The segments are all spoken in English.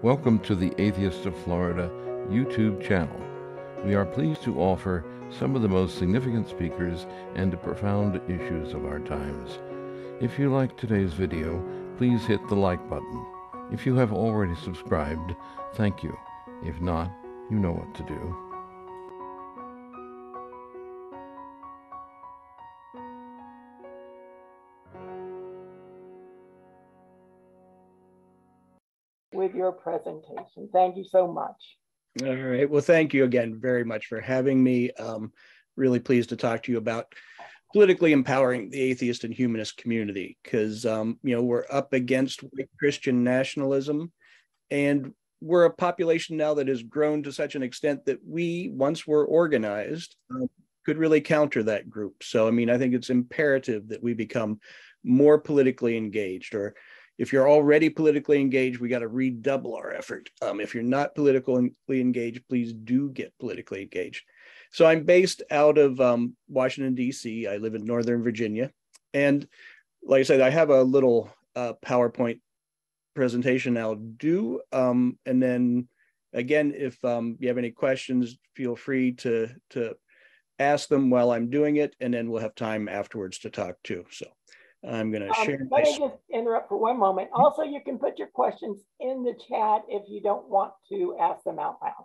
Welcome to the Atheist of Florida YouTube channel. We are pleased to offer some of the most significant speakers and the profound issues of our times. If you like today's video, please hit the like button. If you have already subscribed, thank you. If not, you know what to do. With your presentation. Thank you so much. All right. Well, thank you again very much for having me. Really pleased to talk to you about politically empowering the atheist and humanist community because, we're up against white Christian nationalism, and we're a population now that has grown to such an extent that we, once we're organized, could really counter that group. So, I think it's imperative that we become more politically engaged, or if you're already politically engaged, we got to redouble our effort. If you're not politically engaged, please do get politically engaged. So I'm based out of Washington, D.C. I live in Northern Virginia. And like I said, I have a little PowerPoint presentation I'll do. And then again, if you have any questions, feel free to ask them while I'm doing it. And then we'll have time afterwards to talk too. So I'm going to share. Let me just interrupt for one moment. Also, you can put your questions in the chat if you don't want to ask them out loud.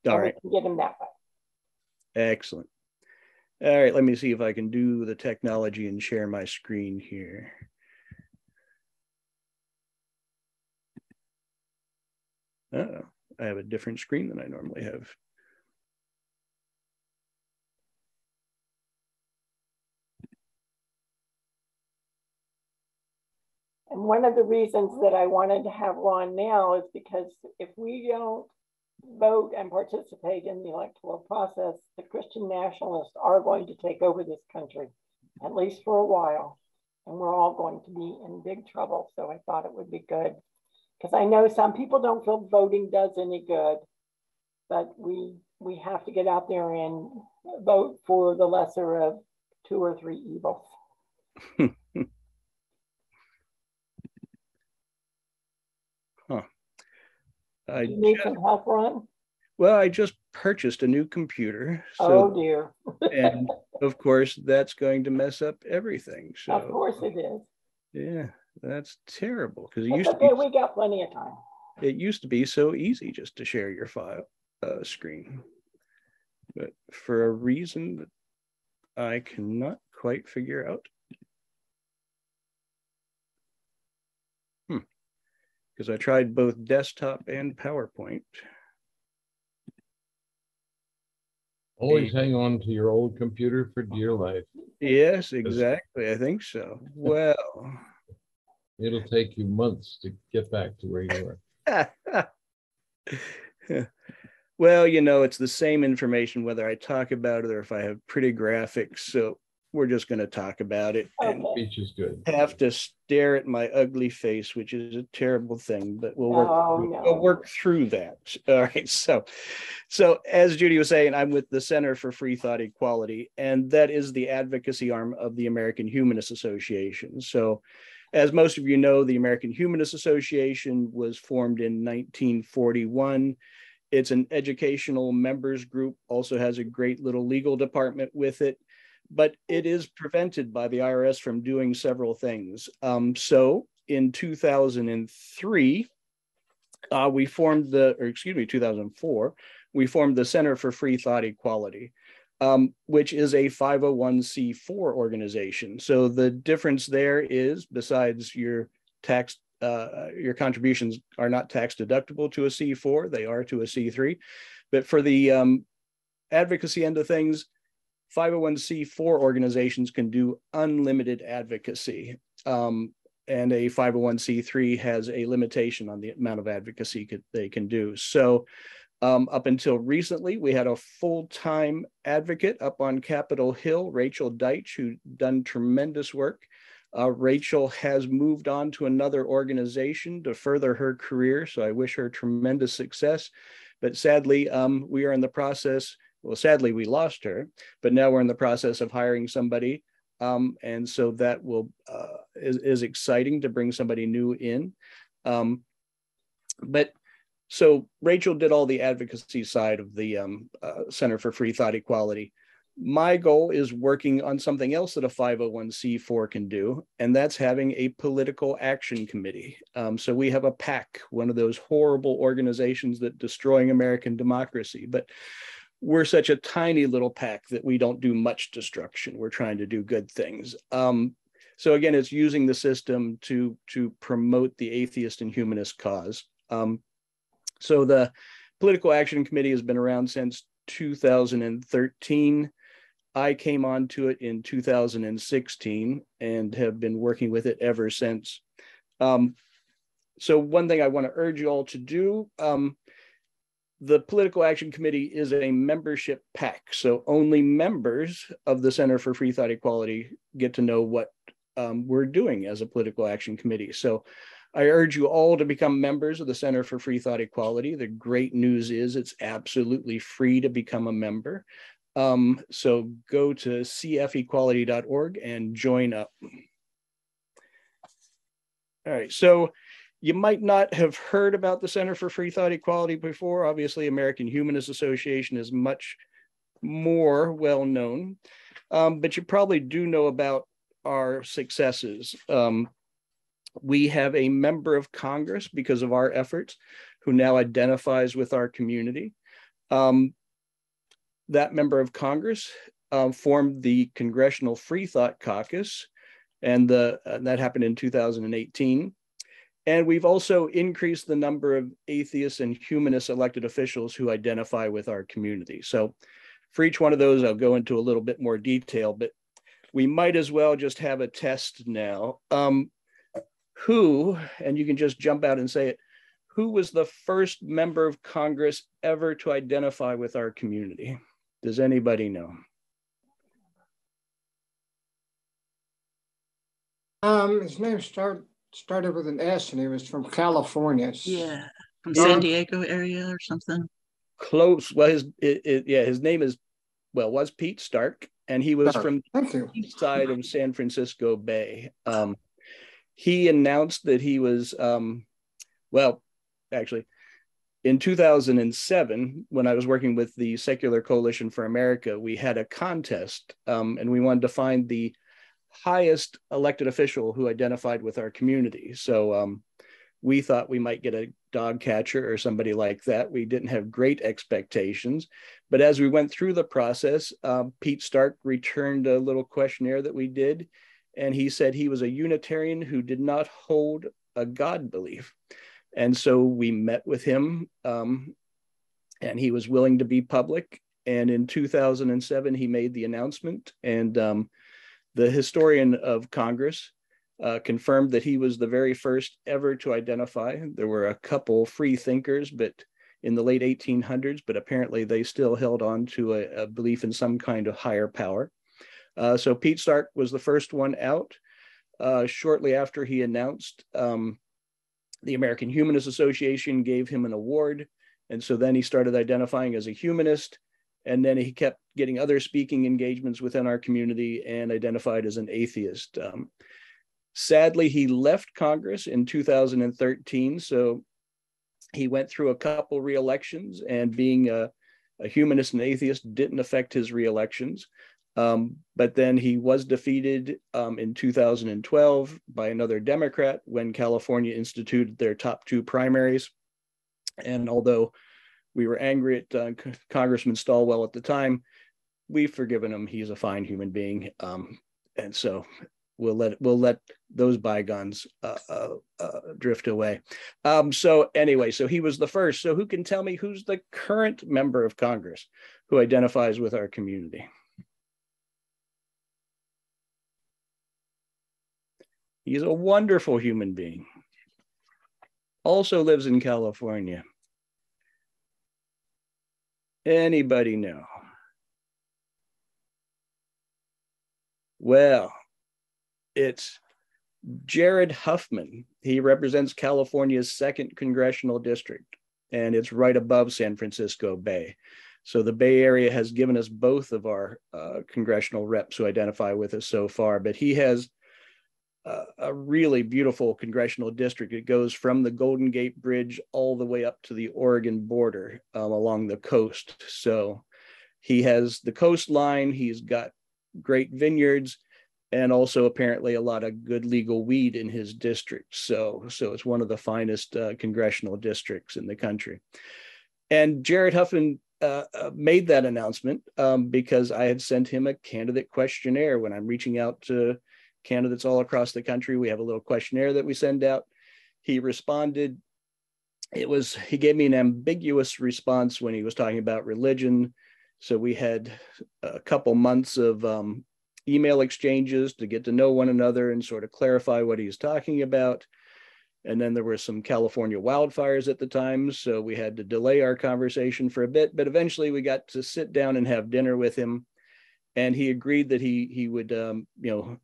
All right. We can get them that way. Excellent. All right, let me see if I can do the technology and share my screen here. Oh, I have a different screen than I normally have. And one of the reasons that I wanted to have Ron now is because if we don't vote and participate in the electoral process, the Christian nationalists are going to take over this country, at least for a while. And we're all going to be in big trouble. So I thought it would be good, because I know some people don't feel voting does any good, but we have to get out there and vote for the lesser of 2 or 3 evils. You need some help, Ron? Well, I just purchased a new computer. So, oh dear. And of course, that's going to mess up everything. So of course it is. Yeah, that's terrible. Because we got plenty of time. It used to be so easy just to share your file screen. But for a reason that I cannot quite figure out. Because I tried both desktop and PowerPoint. Always hang on to your old computer for dear life. Yes, exactly. I think so. Well, it'll take you months to get back to where you were. Well, it's the same information whether I talk about it or if I have pretty graphics. So we're just going to talk about it. Okay. And speech is good. Have to stare at my ugly face, which is a terrible thing, but we'll work through that. All right. So as Judy was saying, I'm with the Center for Freethought Equality, and that is the advocacy arm of the American Humanist Association. So as most of you know, the American Humanist Association was formed in 1941. It's an educational members group, also has a great little legal department with it. But it is prevented by the IRS from doing several things. So in 2003, we formed 2004, we formed the Center for Freethought Equality, which is a 501c4 organization. So the difference there is, besides your contributions are not tax deductible to a C4, they are to a C3. But for the advocacy end of things, 501c4 organizations can do unlimited advocacy, and a 501c3 has a limitation on the amount of advocacy they can do. So up until recently, we had a full-time advocate up on Capitol Hill, Rachel Deitch, who done tremendous work. Rachel has moved on to another organization to further her career, so I wish her tremendous success. But sadly, we are in the process. Well, sadly, we lost her, but now we're in the process of hiring somebody. And so that is exciting to bring somebody new in. But So Rachel did all the advocacy side of the Center for Freethought Equality. My goal is working on something else that a 501c4 can do, and that's having a political action committee. So we have a PAC, one of those horrible organizations that destroying American democracy, but we're such a tiny little PAC that we don't do much destruction. We're trying to do good things. So again, it's using the system to promote the atheist and humanist cause. So the Political Action Committee has been around since 2013. I came onto it in 2016 and have been working with it ever since. So one thing I want to urge you all to do, the Political Action Committee is a membership PAC. So only members of the Center for Freethought Equality get to know what we're doing as a Political Action Committee. So I urge you all to become members of the Center for Freethought Equality. The great news is it's absolutely free to become a member. So go to cfequality.org and join up. All right, so you might not have heard about the Center for Freethought Equality before. Obviously, American Humanist Association is much more well known, but you probably do know about our successes. We have a member of Congress because of our efforts who now identifies with our community. That member of Congress formed the Congressional Freethought Caucus, and that happened in 2018. And we've also increased the number of atheists and humanist elected officials who identify with our community. So for each one of those, I'll go into a little bit more detail, but we might as well just have a test now. Who, and you can just jump out and say it, who was the first member of Congress ever to identify with our community? Does anybody know? His name started with an S, and he was from California. Yeah, from San Diego area or something. Close. Well, his name is, was Pete Stark, and he was from the east side of San Francisco Bay. He announced that he was, actually, in 2007, when I was working with the Secular Coalition for America, we had a contest, and we wanted to find the highest elected official who identified with our community. So we thought we might get a dog catcher or somebody like that. We didn't have great expectations, but as we went through the process, Pete Stark returned a little questionnaire that we did, and he said he was a Unitarian who did not hold a God belief. And so we met with him, and he was willing to be public. And in 2007, he made the announcement, and the historian of Congress confirmed that he was the very first ever to identify. There were a couple free thinkers, but in the late 1800s, but apparently they still held on to a belief in some kind of higher power. So Pete Stark was the first one out. Shortly after he announced, the American Humanist Association gave him an award. And so then he started identifying as a humanist. And then he kept getting other speaking engagements within our community and identified as an atheist. Sadly, he left Congress in 2013. So he went through a couple re-elections, and being a humanist and atheist didn't affect his re-elections. But then he was defeated in 2012 by another Democrat when California instituted their top two primaries. And although we were angry at Congressman Stalwell at the time, we've forgiven him. He's a fine human being. And so we'll let those bygones drift away. So anyway, so he was the first. So who can tell me who's the current member of Congress who identifies with our community? He's a wonderful human being. Also lives in California. Anybody know? Well, it's Jared Huffman. He represents California's 2nd congressional district, and it's right above San Francisco Bay. So the Bay Area has given us both of our congressional reps who identify with us so far, but he has a really beautiful congressional district. It goes from the Golden Gate Bridge all the way up to the Oregon border along the coast. So he has the coastline, he's got great vineyards, and also apparently a lot of good legal weed in his district. So it's one of the finest congressional districts in the country. And Jared Huffman made that announcement because I had sent him a candidate questionnaire. When I'm reaching out to candidates all across the country, we have a little questionnaire that we send out. He responded. He gave me an ambiguous response when he was talking about religion. So we had a couple months of email exchanges to get to know one another and sort of clarify what he's talking about. And then there were some California wildfires at the time, so we had to delay our conversation for a bit, but eventually we got to sit down and have dinner with him. And he agreed that he would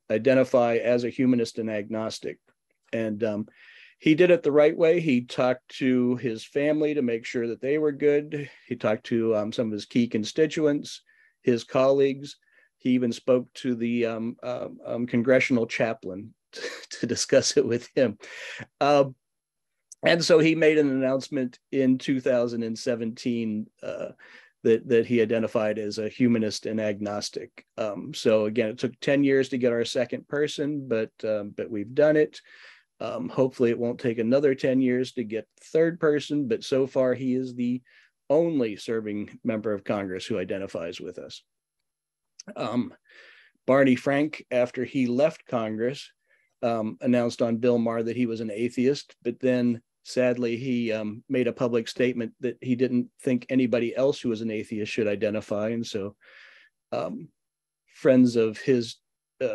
identify as a humanist and agnostic. And he did it the right way. He talked to his family to make sure that they were good. He talked to some of his key constituents, his colleagues. He even spoke to the congressional chaplain to discuss it with him. And so he made an announcement in 2017 that he identified as a humanist and agnostic. So again, it took 10 years to get our second person, but we've done it. Hopefully it won't take another 10 years to get third person, but so far he is the only serving member of Congress who identifies with us. Barney Frank, after he left Congress, announced on Bill Maher that he was an atheist, but then sadly he made a public statement that he didn't think anybody else who was an atheist should identify. And so friends of his,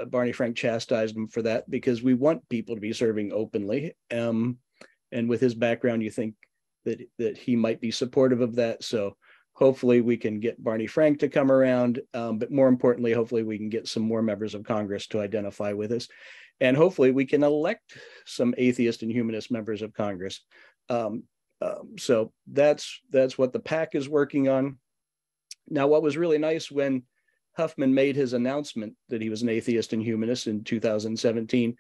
Barney Frank, chastised him for that, because we want people to be serving openly. And with his background, you think that he might be supportive of that. So hopefully we can get Barney Frank to come around, but more importantly, hopefully we can get some more members of Congress to identify with us. And hopefully we can elect some atheist and humanist members of Congress. So that's what the PAC is working on. Now, what was really nice when Huffman made his announcement that he was an atheist and humanist in 2017,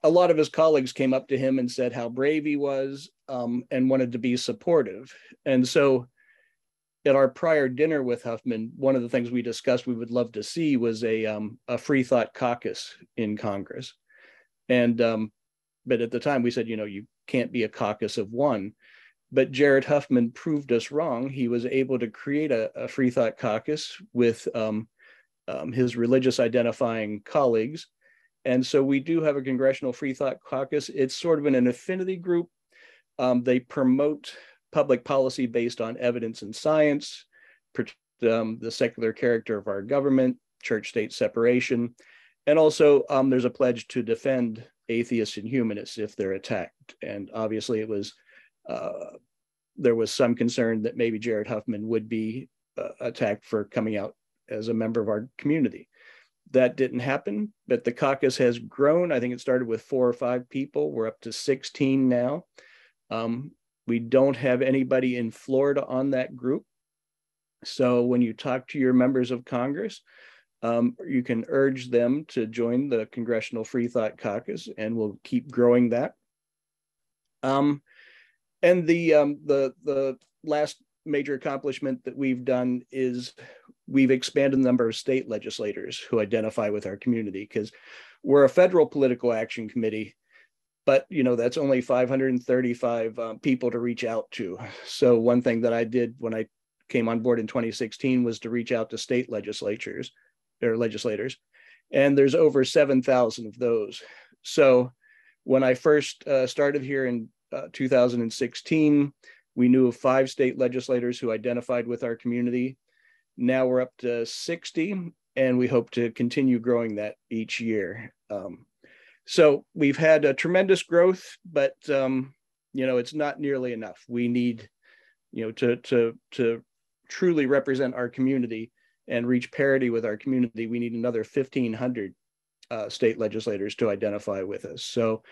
a lot of his colleagues came up to him and said how brave he was and wanted to be supportive. And so at our prior dinner with Huffman, one of the things we discussed we would love to see was a Freethought caucus in Congress. And but at the time we said, you can't be a caucus of one. But Jared Huffman proved us wrong. He was able to create a Freethought caucus with his religious identifying colleagues. And so we do have a Congressional Freethought caucus. It's sort of an affinity group. They promote public policy based on evidence and science, the secular character of our government, church-state separation, and also there's a pledge to defend atheists and humanists if they're attacked. And obviously there was some concern that maybe Jared Huffman would be attacked for coming out as a member of our community. That didn't happen, but the caucus has grown. I think it started with 4 or 5 people. We're up to 16 now. We don't have anybody in Florida on that group. So when you talk to your members of Congress, you can urge them to join the Congressional Freethought Caucus, and we'll keep growing that. And the last major accomplishment that we've done is we've expanded the number of state legislators who identify with our community, because we're a federal political action committee, but that's only 535 people to reach out to. So one thing that I did when I came on board in 2016 was to reach out to state legislators, and there's over 7,000 of those. So when I first started here in 2016, we knew of 5 state legislators who identified with our community. Now we're up to 60, and we hope to continue growing that each year. So we've had a tremendous growth, but it's not nearly enough. We need, to truly represent our community and reach parity with our community, we need another 1,500 state legislators to identify with us. So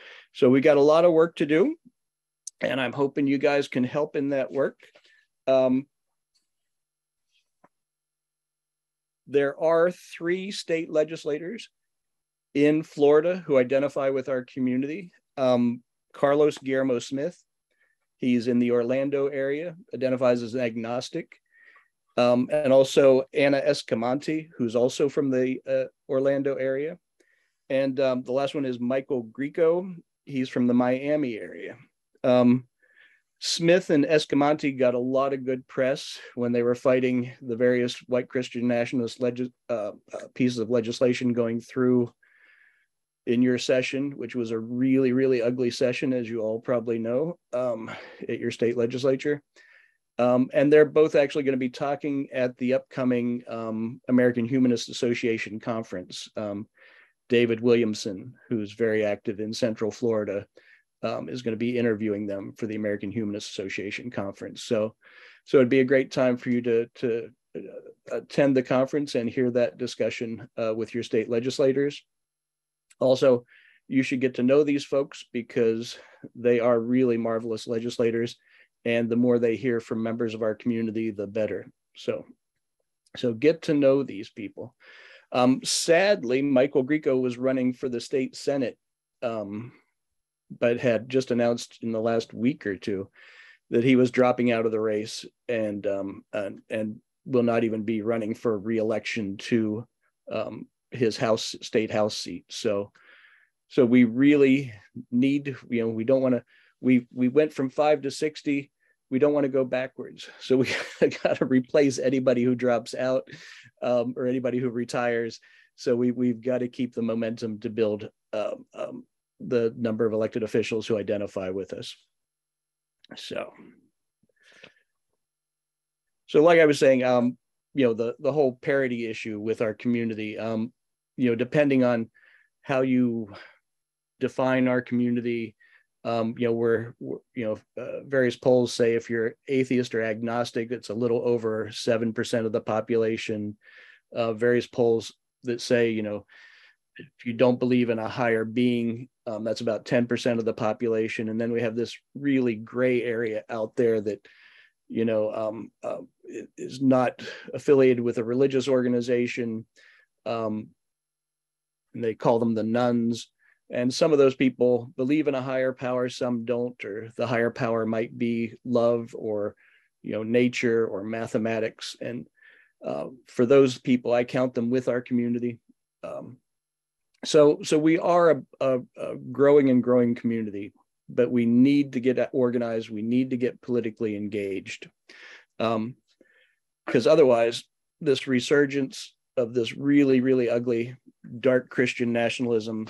we got a lot of work to do, and I'm hoping you guys can help in that work. There are 3 state legislators in Florida who identify with our community. Carlos Guillermo Smith, he's in the Orlando area, identifies as an agnostic. And also Anna Escamante, who's also from the Orlando area. And the last one is Michael Greco. He's from the Miami area. Smith and Escamante got a lot of good press when they were fighting the various white Christian nationalist pieces of legislation going through in your session, which was a really, really ugly session, as you all probably know, at your state legislature. And they're both actually going to be talking at the upcoming American Humanist Association conference. David Williamson, who's very active in Central Florida, is going to be interviewing them for the American Humanist Association conference. So it'd be a great time for you to attend the conference and hear that discussion with your state legislators. Also, you should get to know these folks because they are really marvelous legislators, and the more they hear from members of our community, the better. So get to know these people. Sadly, Michael Greco was running for the state Senate, but had just announced in the last week or two that he was dropping out of the race and will not even be running for re-election to his state house seat. So we really need, we don't want to, we went from 5 to 60. We don't want to go backwards. So we got to replace anybody who drops out or anybody who retires. So we've got to keep the momentum to build the number of elected officials who identify with us. So like I was saying, the whole parity issue with our community, depending on how you define our community, various polls say if you're atheist or agnostic, it's a little over 7% of the population. Various polls that say, if you don't believe in a higher being, that's about 10% of the population. And then we have this really gray area out there that, is not affiliated with a religious organization. And they call them the nuns. And some of those people believe in a higher power, some don't, or the higher power might be love or, nature or mathematics. And for those people, I count them with our community. So we are a growing and growing community, but we need to get organized. We need to get politically engaged, because otherwise this resurgence of this really, really ugly, dark Christian nationalism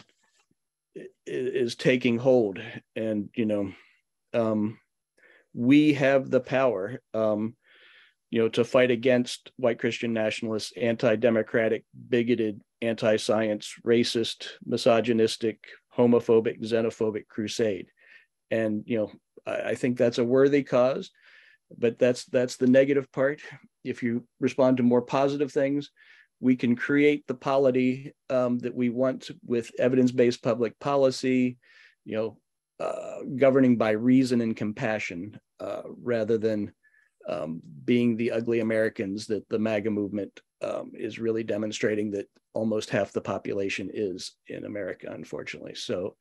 is taking hold. And, we have the power, to fight against white Christian nationalists, anti-democratic, bigoted, anti-science, racist, misogynistic, homophobic, xenophobic crusade. And, I think that's a worthy cause, but that's the negative part. If you respond to more positive things, we can create the polity that we want with evidence-based public policy, governing by reason and compassion, rather than being the ugly Americans that the MAGA movement is really demonstrating that almost half the population is in America, unfortunately. So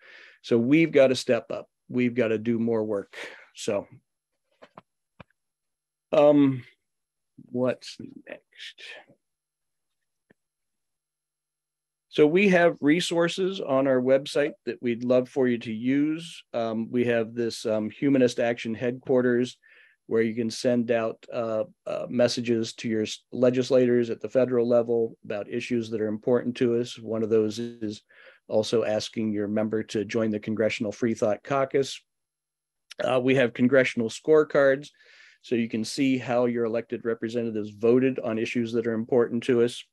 we've got to step up. We've got to do more work. So what's next? So we have resources on our website that we'd love for you to use. We have this Humanist Action Headquarters, where you can send out messages to your legislators at the federal level about issues that are important to us. One of those is also asking your member to join the Congressional Freethought Caucus. We have congressional scorecards, so you can see how your elected representatives voted on issues that are important to us.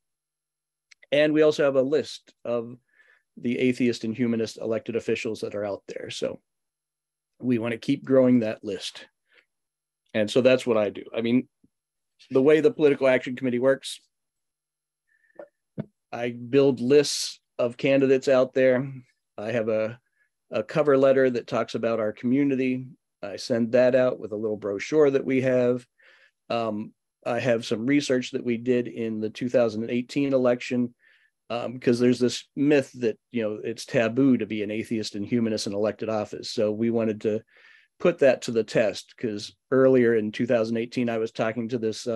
And we also have a list of the atheist and humanist elected officials that are out there. So we want to keep growing that list. And so that's what I do. I mean, the way the Political Action Committee works, I build lists of candidates out there. I have a cover letter that talks about our community. I send that out with a little brochure that we have. I have some research that we did in the 2018 election because there's this myth that, it's taboo to be an atheist and humanist in elected office. So we wanted to put that to the test, because earlier in 2018, I was talking to this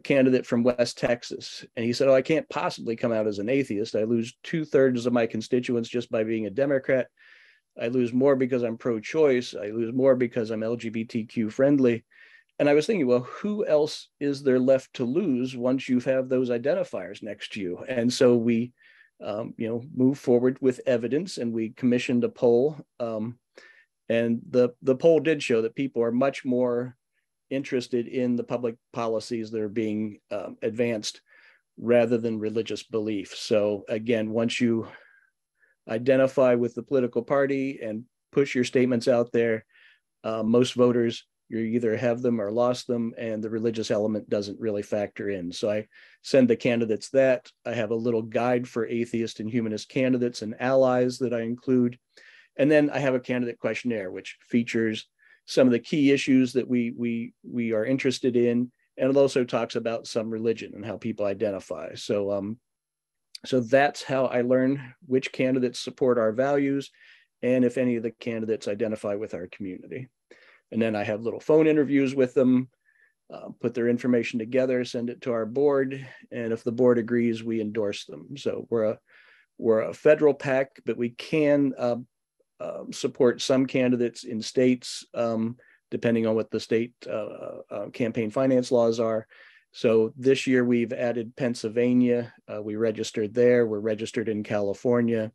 candidate from West Texas, and he said, "Oh, I can't possibly come out as an atheist. I lose 2/3 of my constituents just by being a Democrat. I lose more because I'm pro-choice. I lose more because I'm LGBTQ friendly." And I was thinking, well, who else is there left to lose once you have those identifiers next to you? And so we, move forward with evidence, and we commissioned a poll. And the poll did show that people are much more interested in the public policies that are being advanced rather than religious belief. So again, once you identify with the political party and push your statements out there, most voters, you either have them or lost them, and the religious element doesn't really factor in. So I send the candidates that. I have a little guide for atheist and humanist candidates and allies that I include. And then I have a candidate questionnaire, which features some of the key issues that we are interested in, and it also talks about some religion and how people identify. So that's how I learn which candidates support our values, and if any of the candidates identify with our community. And then I have little phone interviews with them, put their information together, send it to our board, and if the board agrees, we endorse them. So we're a federal PAC, but we can support some candidates in states, depending on what the state campaign finance laws are. So this year we've added Pennsylvania. We registered there. We're registered in California,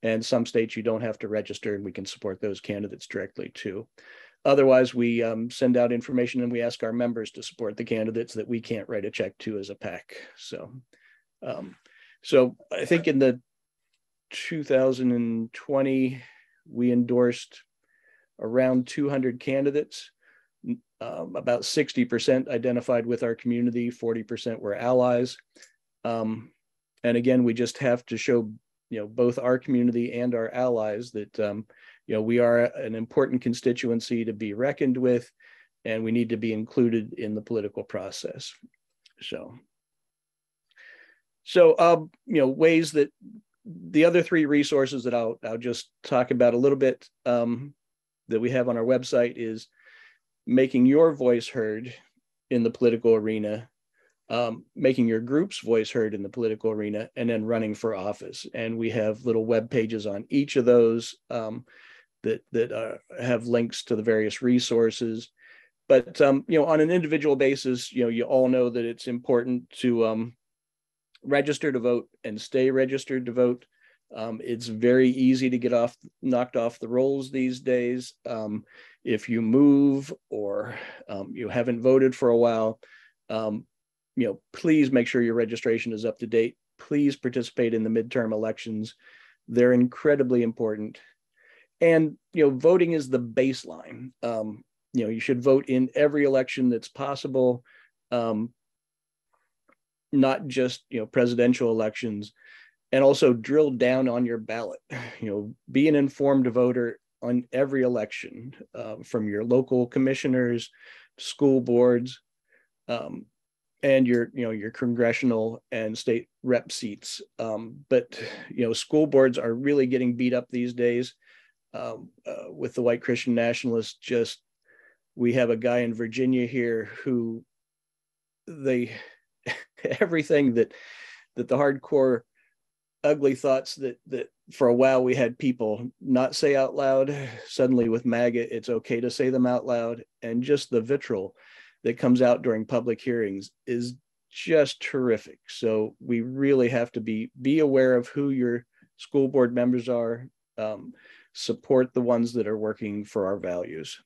and some states you don't have to register, and we can support those candidates directly too. Otherwise, we send out information, and we ask our members to support the candidates that we can't write a check to as a PAC. So I think in the 2020, we endorsed around 200 candidates. About 60% identified with our community, 40% were allies. And again, we just have to show, both our community and our allies that, we are an important constituency to be reckoned with, and we need to be included in the political process. So ways that the other three resources that I'll just talk about a little bit that we have on our website is making your voice heard in the political arena, making your group's voice heard in the political arena, and then running for office. And we have little web pages on each of those that have links to the various resources. But on an individual basis, you all know that it's important to register to vote and stay registered to vote. It's very easy to get knocked off the rolls these days. If you move or you haven't voted for a while, please make sure your registration is up to date. Please participate in the midterm elections. They're incredibly important. And, voting is the baseline. You should vote in every election that's possible, not just, presidential elections, and also drill down on your ballot. Be an informed voter on every election, from your local commissioners, school boards, and your congressional and state rep seats. But school boards are really getting beat up these days. With the white Christian nationalists, we have a guy in Virginia here who everything that the hardcore ugly thoughts that for a while we had people not say out loud, suddenly with MAGA, it's okay to say them out loud. And just the vitriol that comes out during public hearings is just terrific. So we really have to be aware of who your school board members are, support the ones that are working for our values.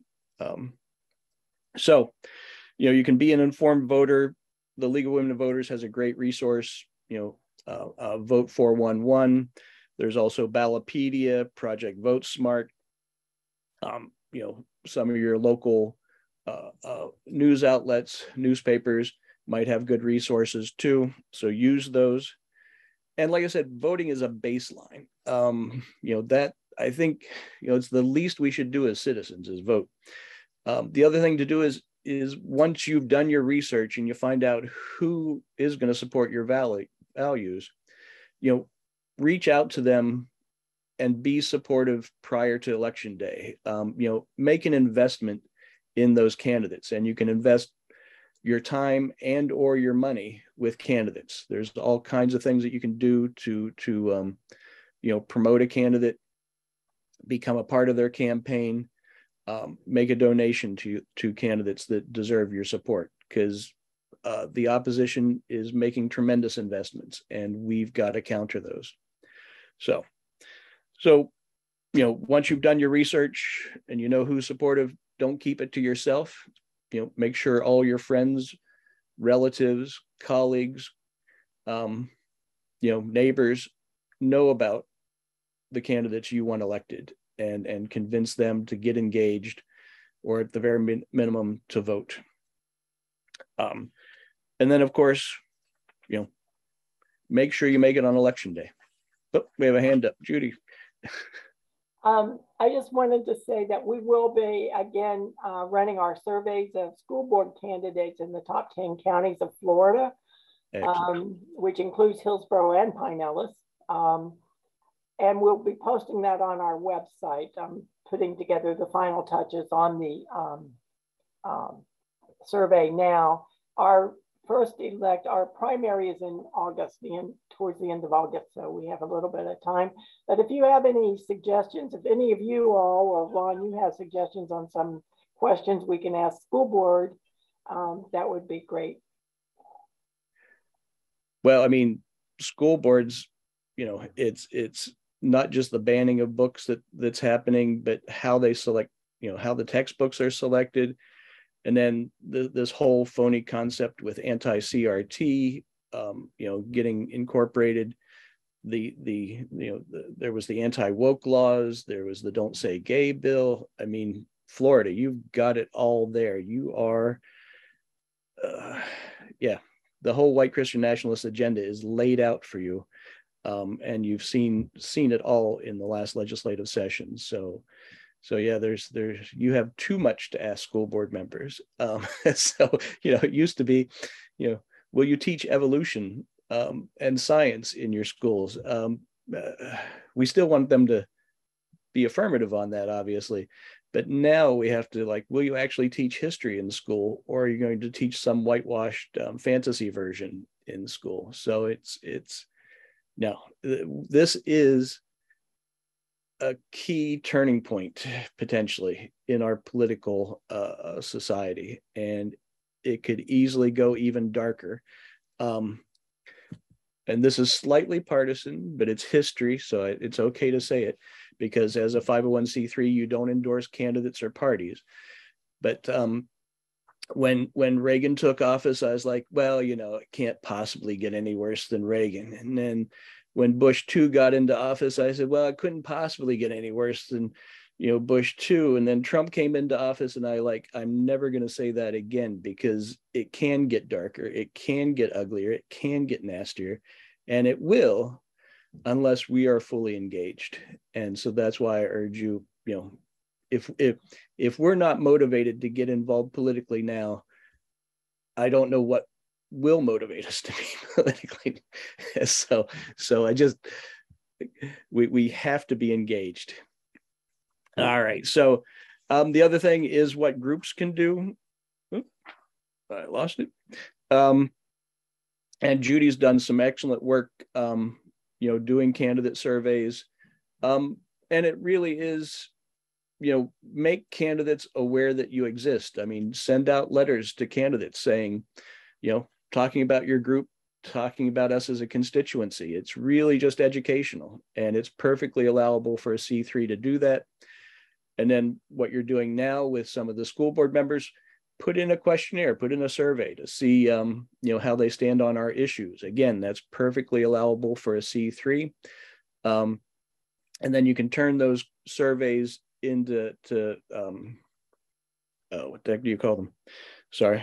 So you can be an informed voter. The League of Women Voters has a great resource, Vote 411. There's also Ballotpedia, Project Vote Smart. Some of your local news outlets, newspapers might have good resources too. So use those. And like I said, voting is a baseline. That I think, it's the least we should do as citizens is vote. The other thing to do is once you've done your research and you find out who is going to support your values, reach out to them and be supportive prior to election day. Make an investment in those candidates, and you can invest your time and or your money with candidates. There's all kinds of things that you can do to promote a candidate, become a part of their campaign, make a donation to candidates that deserve your support, because the opposition is making tremendous investments, and we've got to counter those. So once you've done your research and you know who's supportive, don't keep it to yourself. Make sure all your friends, relatives, colleagues, neighbors know about the candidates you want elected, and convince them to get engaged, or at the very minimum to vote. And then, of course, make sure you make it on election day. Oh, we have a hand up, Judy. I just wanted to say that we will be, again, running our surveys of school board candidates in the top 10 counties of Florida, which includes Hillsborough and Pinellas. And we'll be posting that on our website. I'm putting together the final touches on the survey now. Our primary is in August, towards the end of August, so we have a little bit of time. But if you have any suggestions, if any of you all, or Ron, you have suggestions on some questions we can ask school board, that would be great. Well, I mean, school boards, it's not just the banning of books that's happening, but how they select, how the textbooks are selected. And then this whole phony concept with anti-CRT, getting incorporated. There was the anti-woke laws. There was the Don't Say Gay bill. I mean, Florida, you've got it all there. You are, the whole white Christian nationalist agenda is laid out for you. And you've seen it all in the last legislative session. So yeah, you have too much to ask school board members. It used to be, will you teach evolution and science in your schools? We still want them to be affirmative on that, obviously, but now we have to, will you actually teach history in school, or are you going to teach some whitewashed fantasy version in school? So no, this is a key turning point potentially in our political society, and it could easily go even darker. And this is slightly partisan, but it's history, so it's okay to say it, because as a 501c3, you don't endorse candidates or parties. But when Reagan took office, I was like, well, it can't possibly get any worse than Reagan. And then when Bush 2 got into office, I said, well, it couldn't possibly get any worse than, Bush 2. And then Trump came into office, and I'm never going to say that again, because it can get darker, it can get uglier, it can get nastier, and it will, unless we are fully engaged. And so that's why I urge you, if we're not motivated to get involved politically now, I don't know what will motivate us to be politically. So we have to be engaged. All right. So the other thing is what groups can do. Oops, I lost it. And Judy's done some excellent work, doing candidate surveys. And it really is, make candidates aware that you exist. I mean, send out letters to candidates saying, talking about your group, talking about us as a constituency. It's really just educational, and it's perfectly allowable for a C3 to do that. And then what you're doing now with some of the school board members, put in a questionnaire, put in a survey to see, how they stand on our issues. Again, that's perfectly allowable for a C3. And then you can turn those surveys into, what the heck do you call them? Sorry.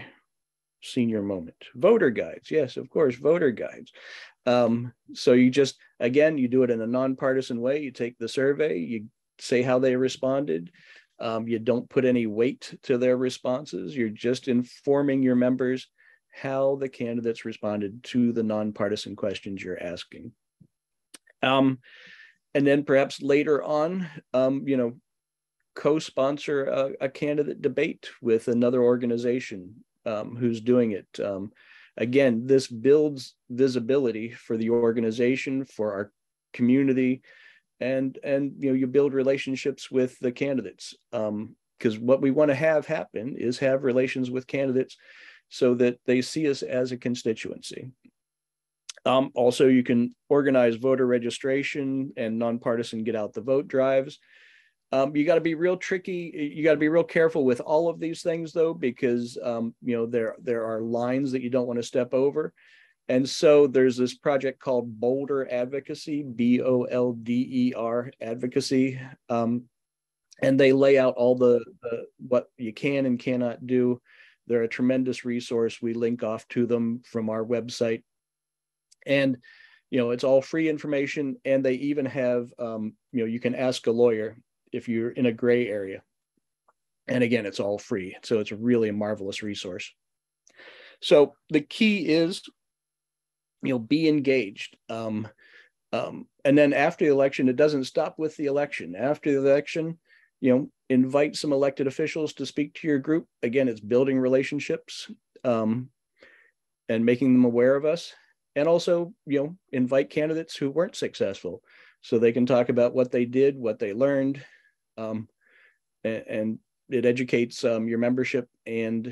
Senior moment. Voter guides. Yes, of course, voter guides. So you just, again, you do it in a nonpartisan way. You take the survey, you say how they responded. You don't put any weight to their responses. You're just informing your members how the candidates responded to the nonpartisan questions you're asking. And then perhaps later on, co-sponsor a candidate debate with another organization who's doing it. Again, this builds visibility for the organization, for our community, and you build relationships with the candidates. Because what we want to have happen is have relations with candidates so that they see us as a constituency. Also, you can organize voter registration and nonpartisan get out the vote drives. You got to be real tricky. You got to be real careful with all of these things, though, because there are lines that you don't want to step over. And so there's this project called Boulder Advocacy, BOLDER Advocacy, and they lay out all the what you can and cannot do. They're a tremendous resource. We link off to them from our website. And, it's all free information. And they even have, you can ask a lawyer if you're in a gray area. And again, it's all free. So it's really a marvelous resource. So the key is, be engaged. And then after the election, it doesn't stop with the election. After the election, invite some elected officials to speak to your group. Again, it's building relationships and making them aware of us. And also, invite candidates who weren't successful so they can talk about what they did, what they learned. And it educates your membership and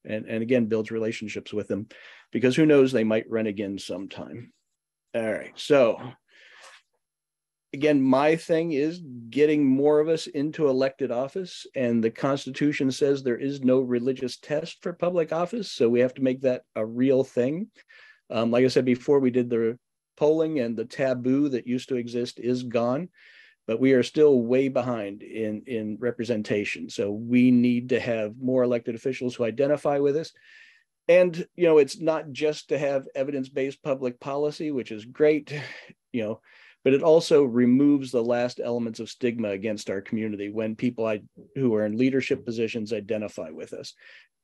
again, builds relationships with them, because who knows, they might run again sometime. All right. So again, my thing is getting more of us into elected office, and the Constitution says there is no religious test for public office. So we have to make that a real thing. Like I said before, we did the polling, and the taboo that used to exist is gone, but we are still way behind in representation. So we need to have more elected officials who identify with us. And, it's not just to have evidence-based public policy, which is great, but it also removes the last elements of stigma against our community when people who are in leadership positions identify with us.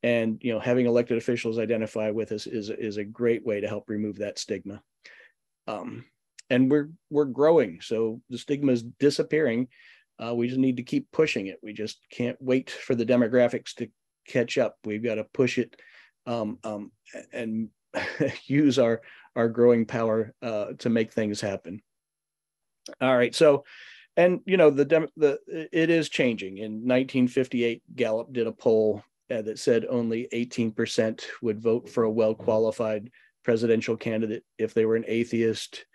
And, having elected officials identify with us is a great way to help remove that stigma. And we're growing. So the stigma is disappearing. We just need to keep pushing it. We just can't wait for the demographics to catch up. We've got to push it and use our growing power to make things happen. All right. So, and it is changing. In 1958, Gallup did a poll that said only 18% would vote for a well-qualified presidential candidate if they were an atheist.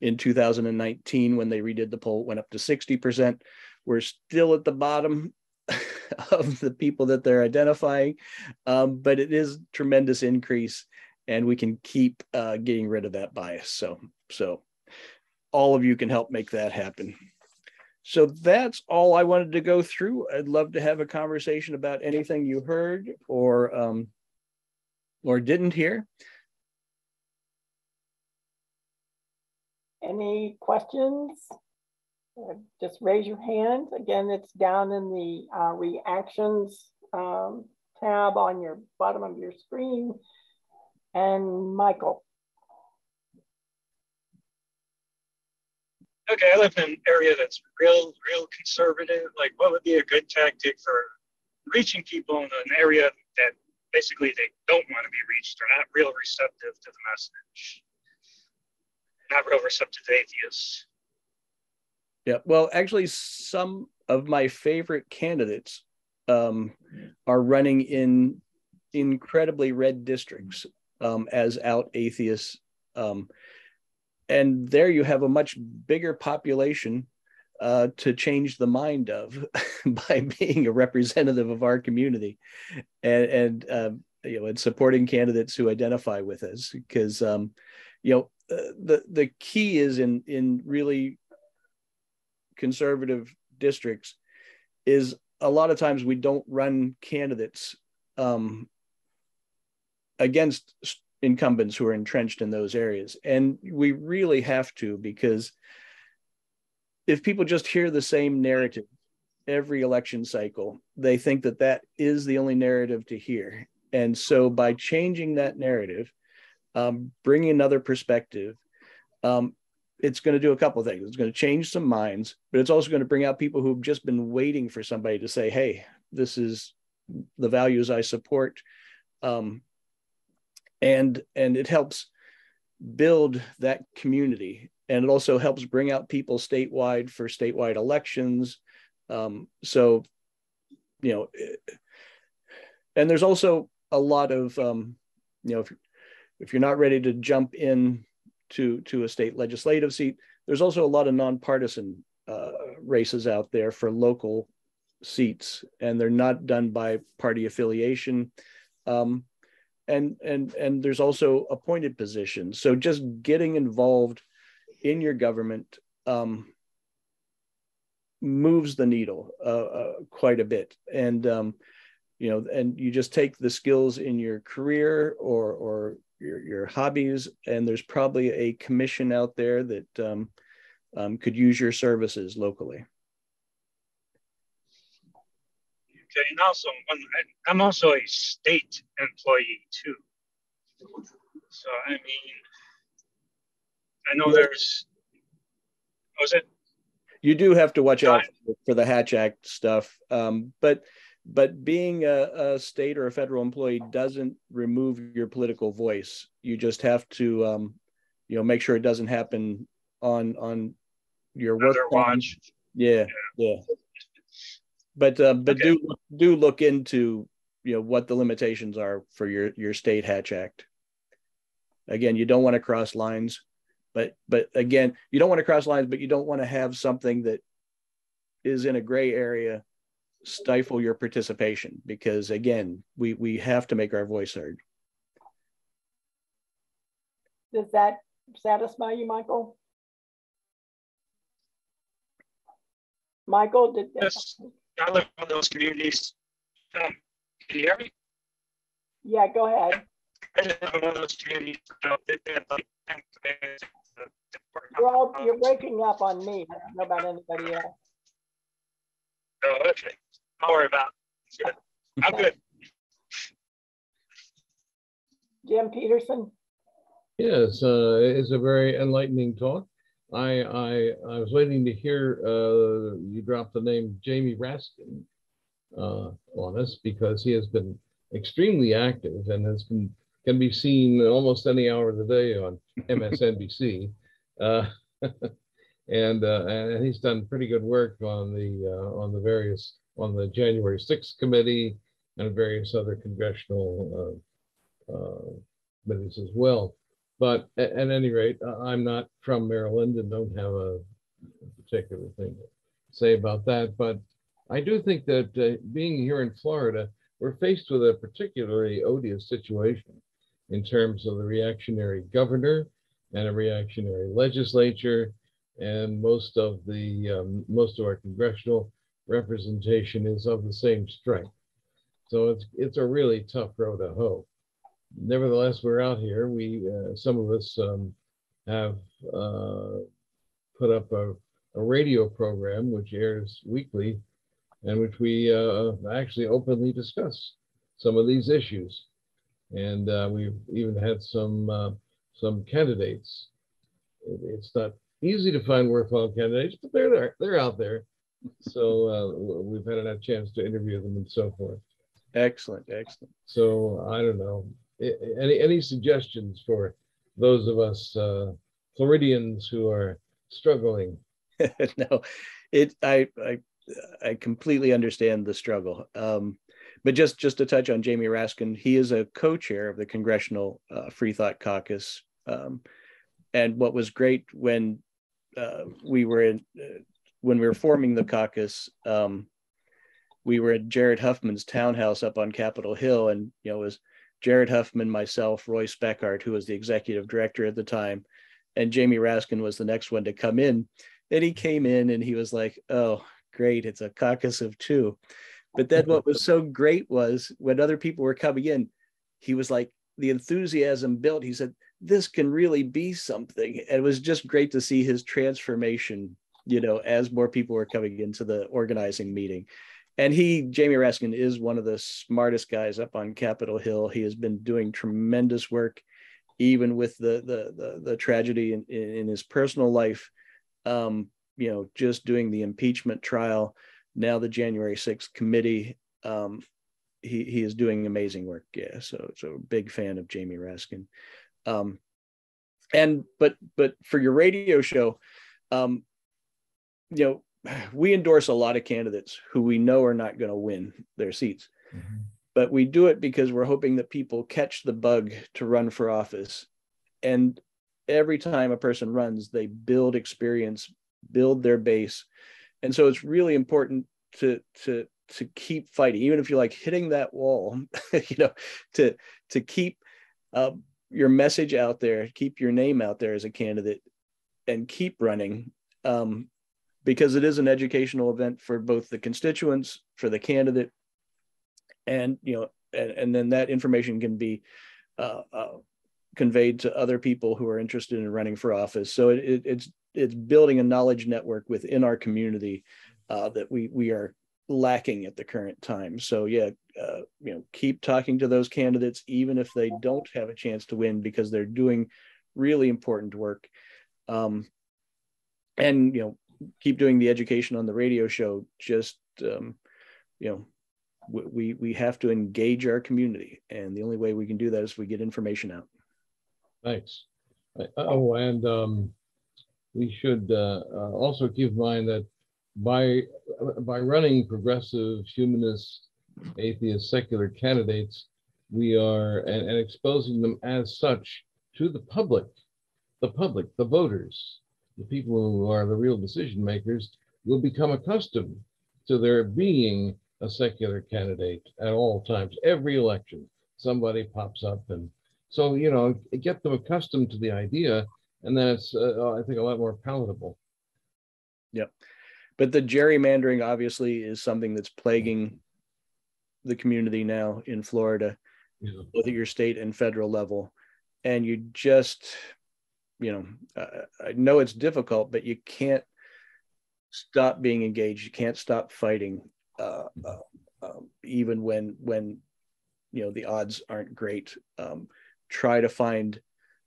In 2019, when they redid the poll, it went up to 60%. We're still at the bottom of the people that they're identifying, but it is a tremendous increase, and we can keep getting rid of that bias. So all of you can help make that happen. So that's all I wanted to go through. I'd love to have a conversation about anything you heard or didn't hear. Any questions? Just raise your hand. Again, it's down in the reactions tab on your bottom of your screen. And Michael. Okay, I live in an area that's real conservative. Like, what would be a good tactic for reaching people in an area that basically they don't want to be reached? They're not real receptive to the message. Not real receptive to atheists. Yeah, well, actually, some of my favorite candidates are running in incredibly red districts as out atheists. And there you have a much bigger population to change the mind of by being a representative of our community and supporting candidates who identify with us. Because, the key is in really conservative districts is a lot of times we don't run candidates against incumbents who are entrenched in those areas. And we really have to, because if people just hear the same narrative every election cycle, they think that that is the only narrative to hear. And so by changing that narrative, bringing another perspective, it's going to do a couple of things. It's going to change some minds, but it's also going to bring out people who've just been waiting for somebody to say, hey, this is the values I support. And it helps build that community. And it also helps bring out people statewide for statewide elections. So, you know, and there's also a lot of, you know, if you're not ready to jump in to a state legislative seat, there's also a lot of nonpartisan races out there for local seats, and they're not done by party affiliation. And there's also appointed positions. So just getting involved in your government moves the needle quite a bit. And you know, and you just take the skills in your career or your hobbies, and there's probably a commission out there that could use your services locally. Okay, and also I'm also a state employee too. So I mean, I know there's. Was it? You do have to watch out for the Hatch Act stuff, but being a state or a federal employee doesn't remove your political voice. You just have to, you know, make sure it doesn't happen on your work watch. Yeah. But okay. do look into, you know, what the limitations are for your state Hatch Act. Again, you don't want to cross lines, but again, you don't want to cross lines, but you don't want to have something that is in a gray area stifle your participation, because again, we have to make our voice heard. Does that satisfy you, Michael? Michael, did yes, I live in those communities. Can you hear me? Yeah, go ahead. I live in one of those communities. You're breaking up on me. I don't know about anybody else. Oh, okay. Don't worry about it. Good. I'm good. Jim Peterson? Yes, it's a very enlightening talk. I was waiting to hear you drop the name Jamie Raskin on us, because he has been extremely active and can be seen almost any hour of the day on MSNBC. And he's done pretty good work on the January 6th committee and various other congressional committees as well. But at any rate, I'm not from Maryland and don't have a particular thing to say about that. But I do think that being here in Florida, we're faced with a particularly odious situation in terms of the reactionary governor and a reactionary legislature, and most of our congressional representation is of the same strength. So it's a really tough road to hoe. Nevertheless, we're out here. Some of us have put up a radio program which airs weekly, and which we actually openly discuss some of these issues. And we've even had some candidates. It's not easy to find worthwhile candidates, but they're out there. So we've had a chance to interview them and so forth. Excellent. So I don't know. Any suggestions for those of us Floridians who are struggling? No, I completely understand the struggle. But just to touch on Jamie Raskin, he is a co-chair of the Congressional Freethought Caucus. And what was great when we were forming the caucus, we were at Jared Huffman's townhouse up on Capitol Hill, and it was Jared Huffman, myself, Roy Speckart, who was the executive director at the time, and Jamie Raskin was the next one to come in. And he came in and he was like, "Oh, great, it's a caucus of two." But then what was so great was when other people were coming in, he was like, the enthusiasm built. He said, "This can really be something." And it was just great to see his transformation, as more people were coming into the organizing meeting. And Jamie Raskin, is one of the smartest guys up on Capitol Hill. He has been doing tremendous work even with the tragedy in his personal life, just doing the impeachment trial, now the January 6th committee, he is doing amazing work. Yeah, so a big fan of Jamie Raskin. But for your radio show, we endorse a lot of candidates who we know are not going to win their seats. Mm-hmm. But we do it because we're hoping that people catch the bug to run for office. And every time a person runs, they build experience, build their base. And so it's really important to keep fighting, even if you're like hitting that wall, to keep your message out there, keep your name out there as a candidate, and keep running, because it is an educational event for both the constituents, for the candidate, and then that information can be conveyed to other people who are interested in running for office. So it's building a knowledge network within our community that we are lacking at the current time. So keep talking to those candidates, even if they don't have a chance to win, because they're doing really important work. And keep doing the education on the radio show. Just we have to engage our community, and the only way we can do that is we get information out. Thanks. And we should also keep in mind that by running progressive, humanist, atheist, secular candidates, we are and exposing them as such to the public, the voters, the people who are the real decision makers, will become accustomed to there being a secular candidate at all times. Every election, somebody pops up, and so get them accustomed to the idea, and then it's I think a lot more palatable. Yep. But the gerrymandering obviously is something that's plaguing the community now in Florida, both at your state and federal level. And you just, I know it's difficult, but you can't stop being engaged. You can't stop fighting, even when the odds aren't great. Try to find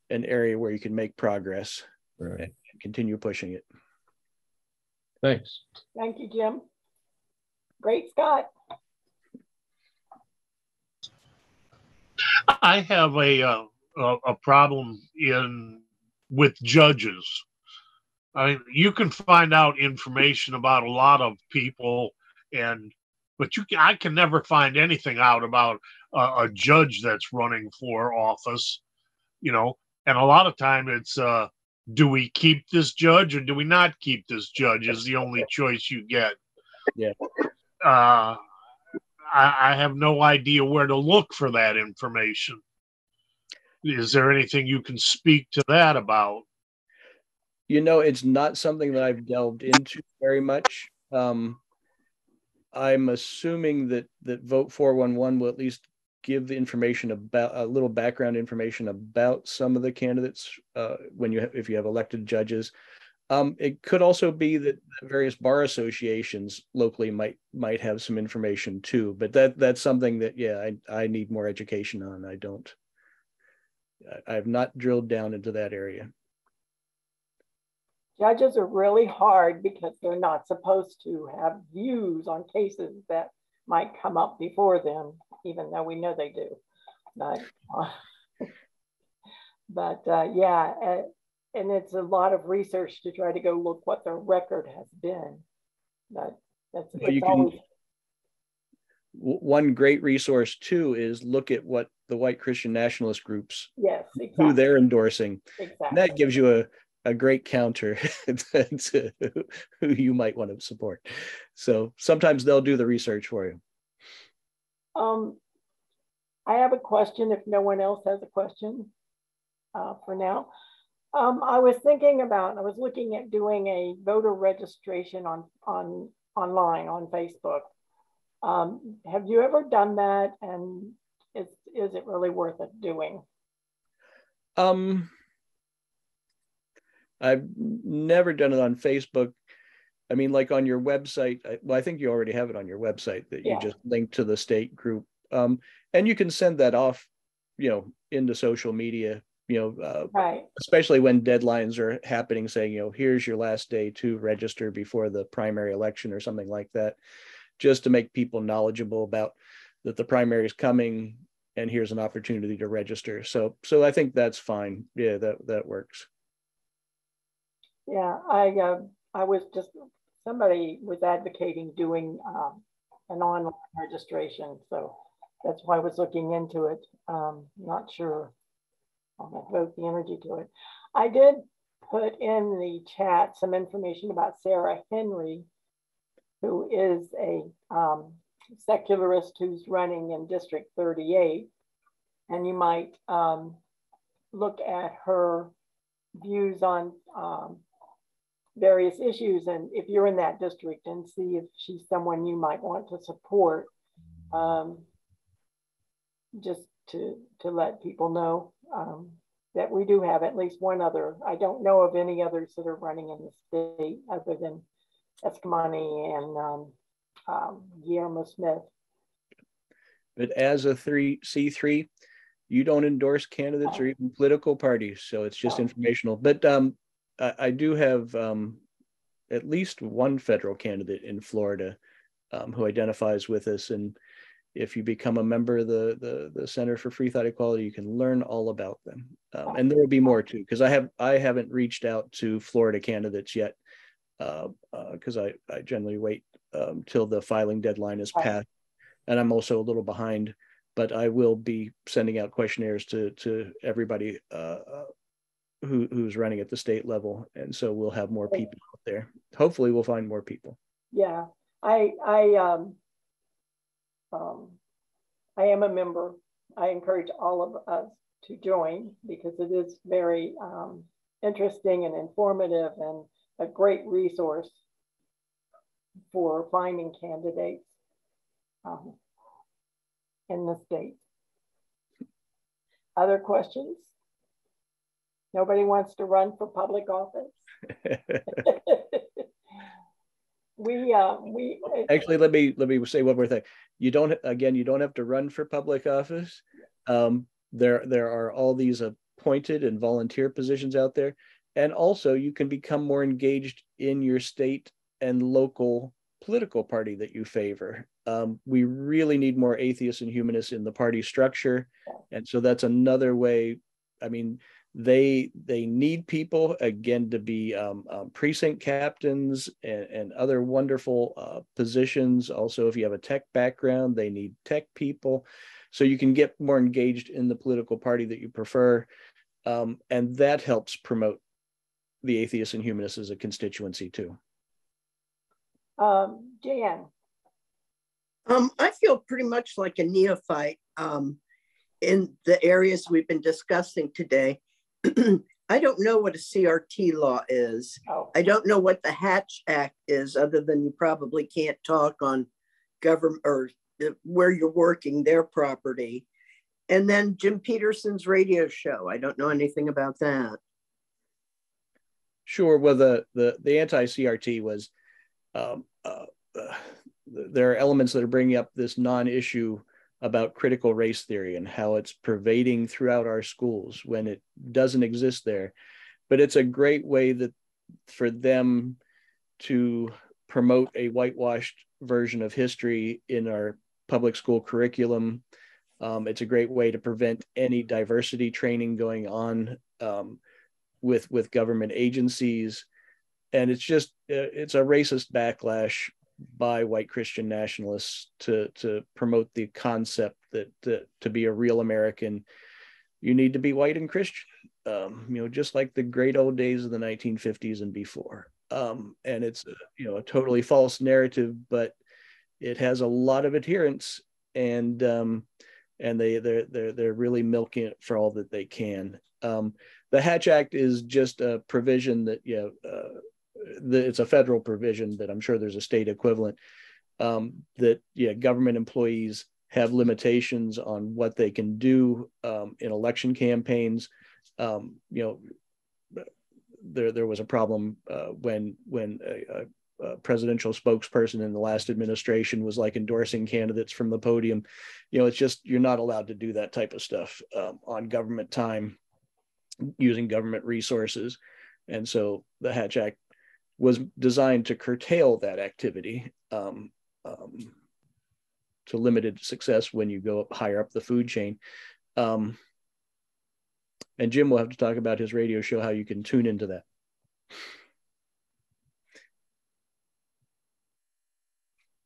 an area where you can make progress, right, and continue pushing it. Thanks. Thank you, Jim. Great, Scott. I have a problem with judges. You can find out information about a lot of people, but I can never find anything out about a judge that's running for office, and a lot of time it's do we keep this judge or do we not keep this judge is the only choice you get. Yeah. I have no idea where to look for that information. Is there anything you can speak to that about? It's not something that I've delved into very much. I'm assuming that Vote 411 will at least give the information about a little background information about some of the candidates if you have elected judges. It could also be that various bar associations locally might have some information too, but that's something that I need more education on. I have not drilled down into that area. Judges are really hard because they're not supposed to have views on cases that might come up before them, even though we know they do. And it's a lot of research to try to go look what their record has been. One great resource too is look at what the white Christian nationalist groups, exactly, who they're endorsing. Exactly. And that gives you a great counter to who you might want to support. So sometimes they'll do the research for you. I have a question if no one else has a question for now. I was looking at doing a voter registration online on Facebook. Have you ever done that? And is it really worth it doing? I've never done it on Facebook. I mean, like on your website, I think you already have it on your website that you just link to the state group. And you can send that off, into social media Right. especially when deadlines are happening, saying, here's your last day to register before the primary election or something like that, just to make people knowledgeable about that the primary is coming and here's an opportunity to register. So I think that's fine. Yeah, that works. Yeah, I was just, somebody was advocating doing an online registration, so that's why I was looking into it. Not sure I'll devote the energy to it. I did put in the chat some information about Sarah Henry, who is a secularist who's running in District 38. And you might look at her views on various issues. And if you're in that district, and see if she's someone you might want to support, just to let people know that we do have at least one other. I don't know of any others that are running in the state other than Escamani and Guillermo Smith. But as a C3, you don't endorse candidates or even political parties, so it's just informational. But I do have at least one federal candidate in Florida who identifies with us, and if you become a member of the Center for Freethought Equality, you can learn all about them. And there will be more too, because I haven't reached out to Florida candidates yet, because I generally wait till the filing deadline is passed, and I'm also a little behind. But I will be sending out questionnaires to everybody who's running at the state level, and so we'll have more people out there. Hopefully, we'll find more people. Yeah, I am a member. I encourage all of us to join because it is very interesting and informative and a great resource for finding candidates in the state. Other questions? Nobody wants to run for public office? We actually, let me say one more thing. You don't have to run for public office. There are all these appointed and volunteer positions out there, and also you can become more engaged in your state and local political party that you favor. We really need more atheists and humanists in the party structure, and so that's another way. I mean, they need people again to be precinct captains and other wonderful positions. Also, if you have a tech background, they need tech people, so you can get more engaged in the political party that you prefer, and that helps promote the atheists and humanists as a constituency too. Jan. I feel pretty much like a neophyte in the areas we've been discussing today. I don't know what a CRT law is. I don't know what the Hatch Act is, other than you probably can't talk on government or where you're working, their property. And then Jim Peterson's radio show. I don't know anything about that. Sure. Well, the anti-CRT was, there are elements that are bringing up this non-issue about critical race theory and how it's pervading throughout our schools when it doesn't exist there. But it's a great way for them to promote a whitewashed version of history in our public school curriculum. It's a great way to prevent any diversity training going on with government agencies. And it's a racist backlash by white Christian nationalists to promote the concept that to be a real American, you need to be white and Christian, just like the great old days of the 1950s and before. And it's a totally false narrative, but it has a lot of adherents, and they're really milking it for all that they can. The Hatch Act is just a provision that it's a federal provision that I'm sure there's a state equivalent, that government employees have limitations on what they can do in election campaigns. There was a problem when a presidential spokesperson in the last administration was like endorsing candidates from the podium. It's just, you're not allowed to do that type of stuff on government time. using government resources. And so the Hatch Act was designed to curtail that activity to limited success when you go up higher up the food chain. And Jim will have to talk about his radio show, how you can tune into that.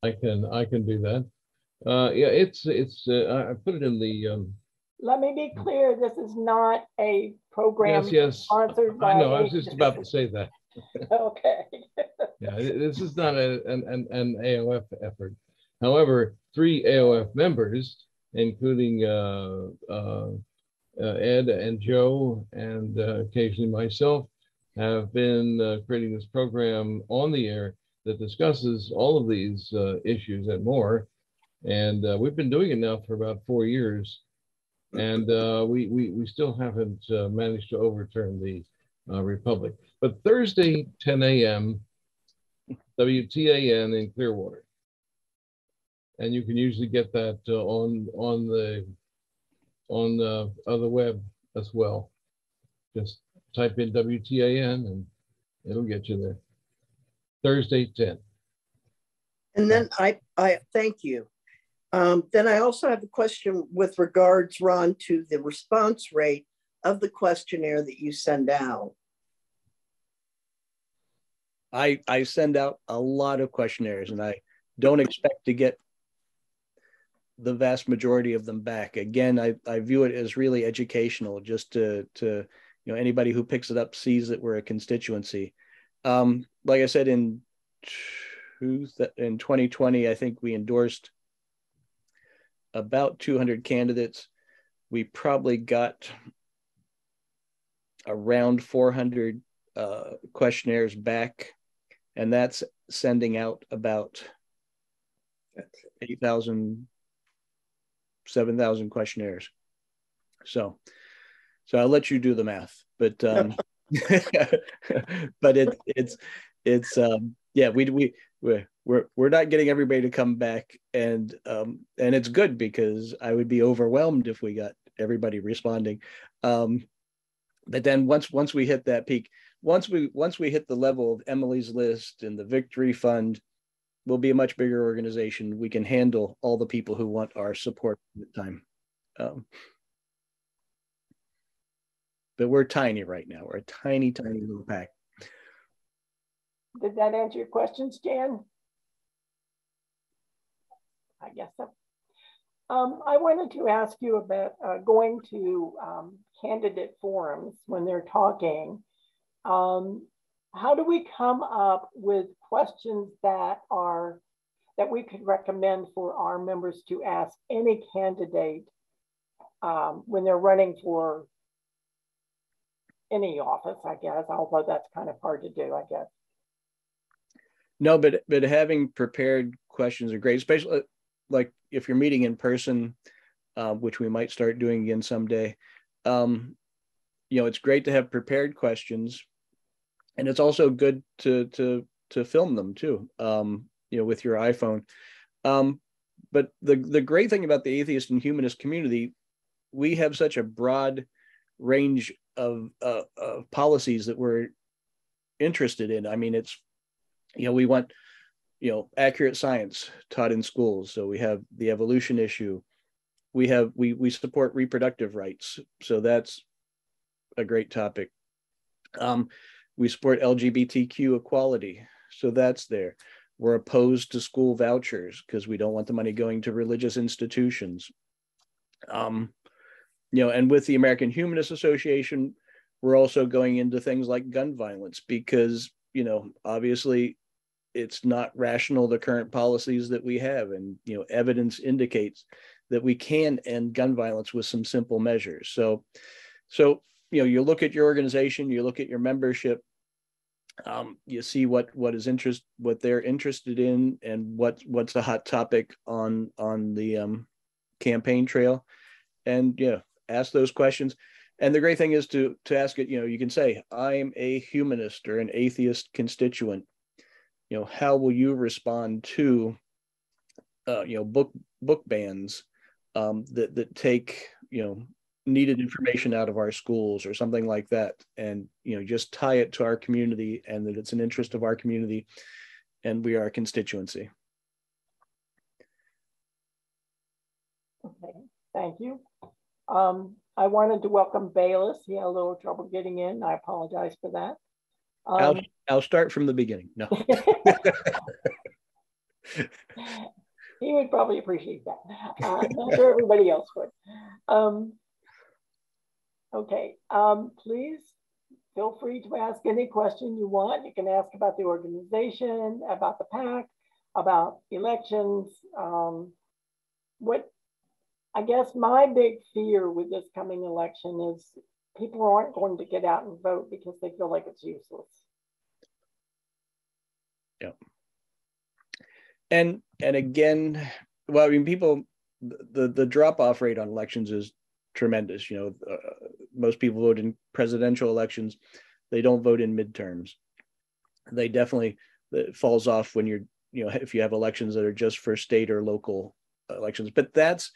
I can do that. Yeah, it's I put it in the. Let me be clear. This is not a program Yes. sponsored by. I know. I was just about to say that. Okay. Yeah, this is not an AOF effort. However, 3 AOF members, including Ed and Joe, and occasionally myself, have been creating this program on the air that discusses all of these issues and more. And we've been doing it now for about 4 years. And we still haven't managed to overturn the Republic. But Thursday, 10 a.m., WTAN in Clearwater. And you can usually get that on the web as well. Just type in WTAN and it'll get you there. Thursday, 10. And then I thank you. Then I also have a question with regards, Ron, to the response rate of the questionnaire that you send out. I send out a lot of questionnaires, and I don't expect to get the vast majority of them back. Again, I view it as really educational, just to anybody who picks it up sees that we're a constituency. Like I said, in 2020, I think we endorsed about 200 candidates. We probably got around 400 questionnaires back, and that's sending out about 8,000, 7,000 questionnaires. So I'll let you do the math, but but yeah, we're not getting everybody to come back, and it's good, because I would be overwhelmed if we got everybody responding. But then once we hit that peak, once we hit the level of Emily's List and the Victory Fund, we'll be a much bigger organization. We can handle all the people who want our support at the time. But we're tiny right now. We're a tiny little pack. Did that answer your questions, Jan? I guess so. I wanted to ask you about going to candidate forums when they're talking. How do we come up with questions that we could recommend for our members to ask any candidate when they're running for any office, I guess, although that's kind of hard to do, I guess. No, but having prepared questions are great, especially like if you're meeting in person, which we might start doing again someday. It's great to have prepared questions, and it's also good to film them too, with your iPhone. But the great thing about the atheist and humanist community, we have such a broad range of policies that we're interested in. I mean, it's, we want, accurate science taught in schools. So we have the evolution issue. We support reproductive rights. So that's a great topic. We support LGBTQ equality. So that's there. We're opposed to school vouchers because we don't want the money going to religious institutions. And with the American Humanist Association, we're also going into things like gun violence because, obviously it's not rational, the current policies that we have. And, evidence indicates that we can end gun violence with some simple measures. So, you look at your organization, you look at your membership, you see what they're interested in and what's a hot topic on the campaign trail, and ask those questions. And the great thing is to ask it, you can say, I'm a humanist or an atheist constituent. How will you respond to book bans that take needed information out of our schools or something like that, and just tie it to our community and that it's an interest of our community and we are a constituency. Okay, thank you. I wanted to welcome Bayless. He had a little trouble getting in. I apologize for that. I'll start from the beginning. No. He would probably appreciate that. I'm not sure everybody else would. Okay, please feel free to ask any question you want. You can ask about the organization, about the PAC, about elections. I guess my big fear with this coming election is people aren't going to get out and vote because they feel like it's useless. Yeah. And again, well, I mean, people, the drop-off rate on elections is tremendous. Most people vote in presidential elections. They don't vote in midterms. They definitely, it falls off when you're, if you have elections that are just for state or local elections. But that's,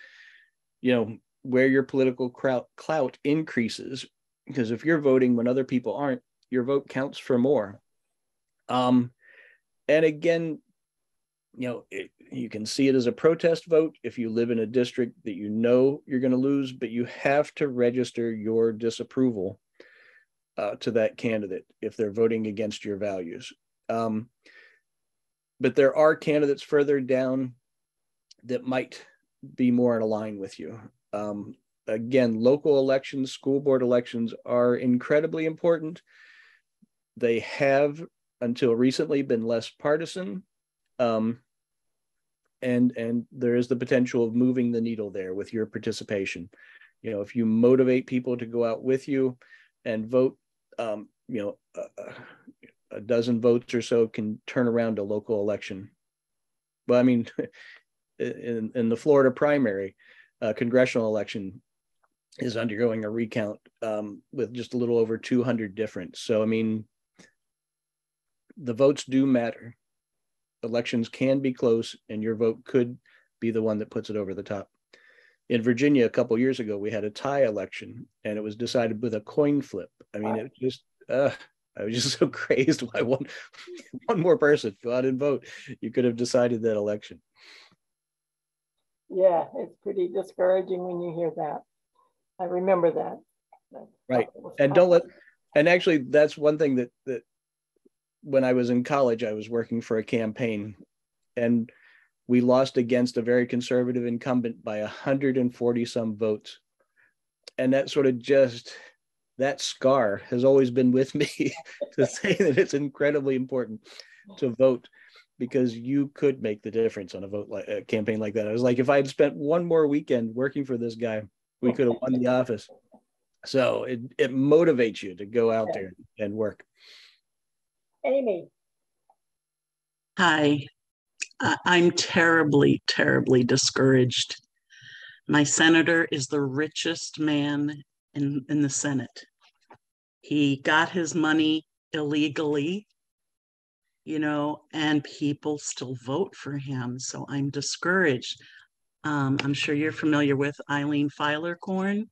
where your political clout increases, because if you're voting when other people aren't, your vote counts for more. And again, you can see it as a protest vote if you live in a district that you're going to lose, but you have to register your disapproval to that candidate if they're voting against your values. But there are candidates further down that might be more in line with you. Again, local elections, school board elections are incredibly important. They have, until recently, been less partisan. And there is the potential of moving the needle there with your participation. If you motivate people to go out with you and vote, a dozen votes or so can turn around a local election. But I mean, in the Florida primary, congressional election is undergoing a recount with just a little over 200 different. So, I mean, the votes do matter. Elections can be close, and your vote could be the one that puts it over the top. In Virginia, a couple of years ago, we had a tie election, and it was decided with a coin flip. I mean, it just, I was just so crazed why one more person go out and vote. You could have decided that election. Yeah, it's pretty discouraging when you hear that. I remember that. Right. And actually, that's one thing that when I was in college, I was working for a campaign, and we lost against a very conservative incumbent by 140 some votes. And that sort of that scar has always been with me to say that it's incredibly important to vote, because you could make the difference on a campaign like that. I was like, if I had spent one more weekend working for this guy, we could have won the office. So it motivates you to go out there and work. Amy. Hi, I'm terribly, terribly discouraged. My senator is the richest man in the Senate. He got his money illegally, and people still vote for him. So I'm discouraged. I'm sure you're familiar with Eileen Filercorn.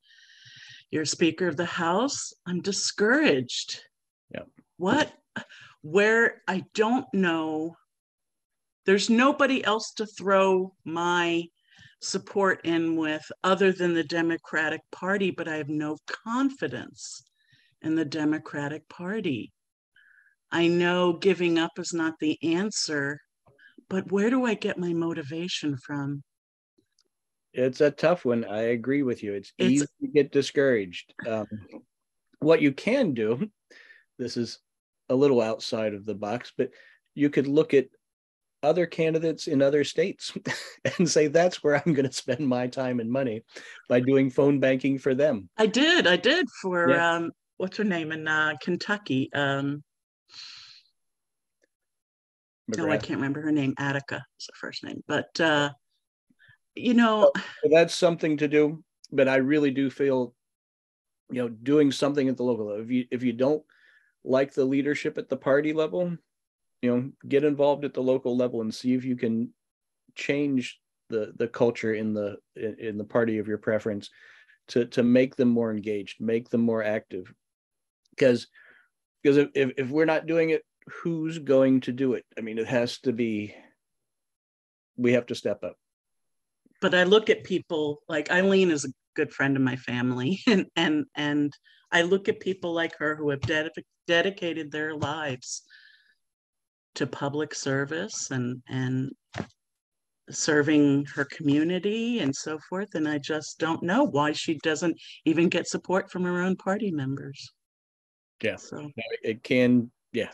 You're Speaker of the House. I'm discouraged. Yeah. Where I don't know, there's nobody else to throw my support in with other than the Democratic Party, but I have no confidence in the Democratic Party. I know giving up is not the answer, but where do I get my motivation from? It's a tough one. I agree with you. It's easy to get discouraged. What you can do, this is a little outside of the box, but you could look at other candidates in other states and say, that's where I'm going to spend my time and money, by doing phone banking for them. I did for, what's her name in Kentucky? No, I can't remember her name. Attica is her first name, but that's something to do. But I really do feel, doing something at the local level. If you don't like the leadership at the party level, get involved at the local level and see if you can change the culture in the party of your preference to make them more engaged, make them more active. Because if we're not doing it, who's going to do it? I mean, it has to be, we have to step up. But I look at people like Eileen is a good friend of my family, and I look at people like her who have dedicated their lives to public service and serving her community and so forth, and I just don't know why she doesn't even get support from her own party members. Yeah, so it can. Yeah.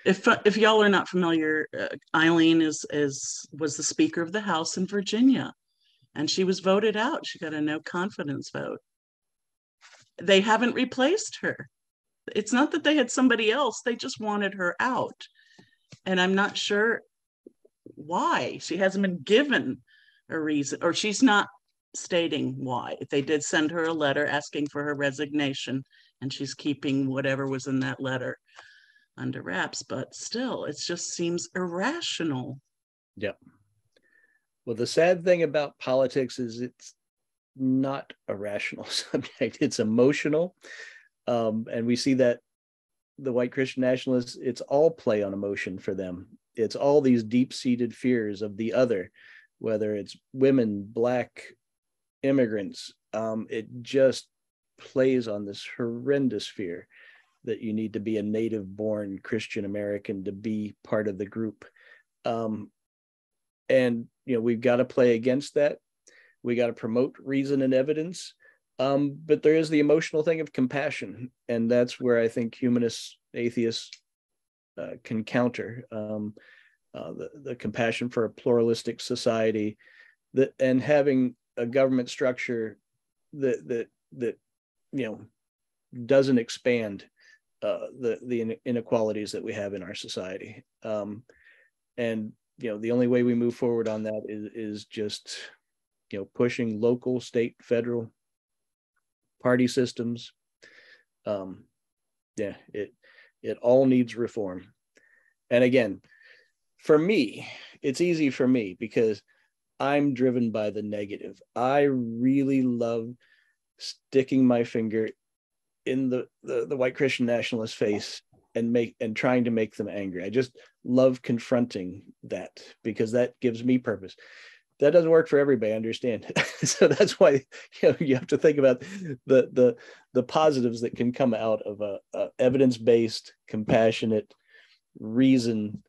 If y'all are not familiar, Eileen was the Speaker of the House in Virginia, and she was voted out. She got a no confidence vote. They haven't replaced her. It's not that they had somebody else, they just wanted her out. And I'm not sure why. She hasn't been given a reason, or she's not stating why. They did send her a letter asking for her resignation, and she's keeping whatever was in that letter under wraps, but still, it just seems irrational. Yep. Well, the sad thing about politics is it's not a rational subject. It's emotional. And we see that the white Christian nationalists, it's all play on emotion for them. It's all these deep-seated fears of the other, whether it's women, Black, immigrants. It just plays on this horrendous fear that you need to be a native-born Christian American to be part of the group. And, we've got to play against that. We got to promote reason and evidence. But there is the emotional thing of compassion. And that's where I think humanists, atheists can counter the compassion for a pluralistic society, and having a government structure that doesn't expand the inequalities that we have in our society. And the only way we move forward on that is just pushing local, state, federal party systems. It all needs reform. And again, for me, it's easy for me because I'm driven by the negative. I really love sticking my finger in the white Christian nationalist face and trying to make them angry. I just love confronting that because that gives me purpose. That doesn't work for everybody, I understand. So that's why you have to think about the positives that can come out of a evidence-based, compassionate, reason,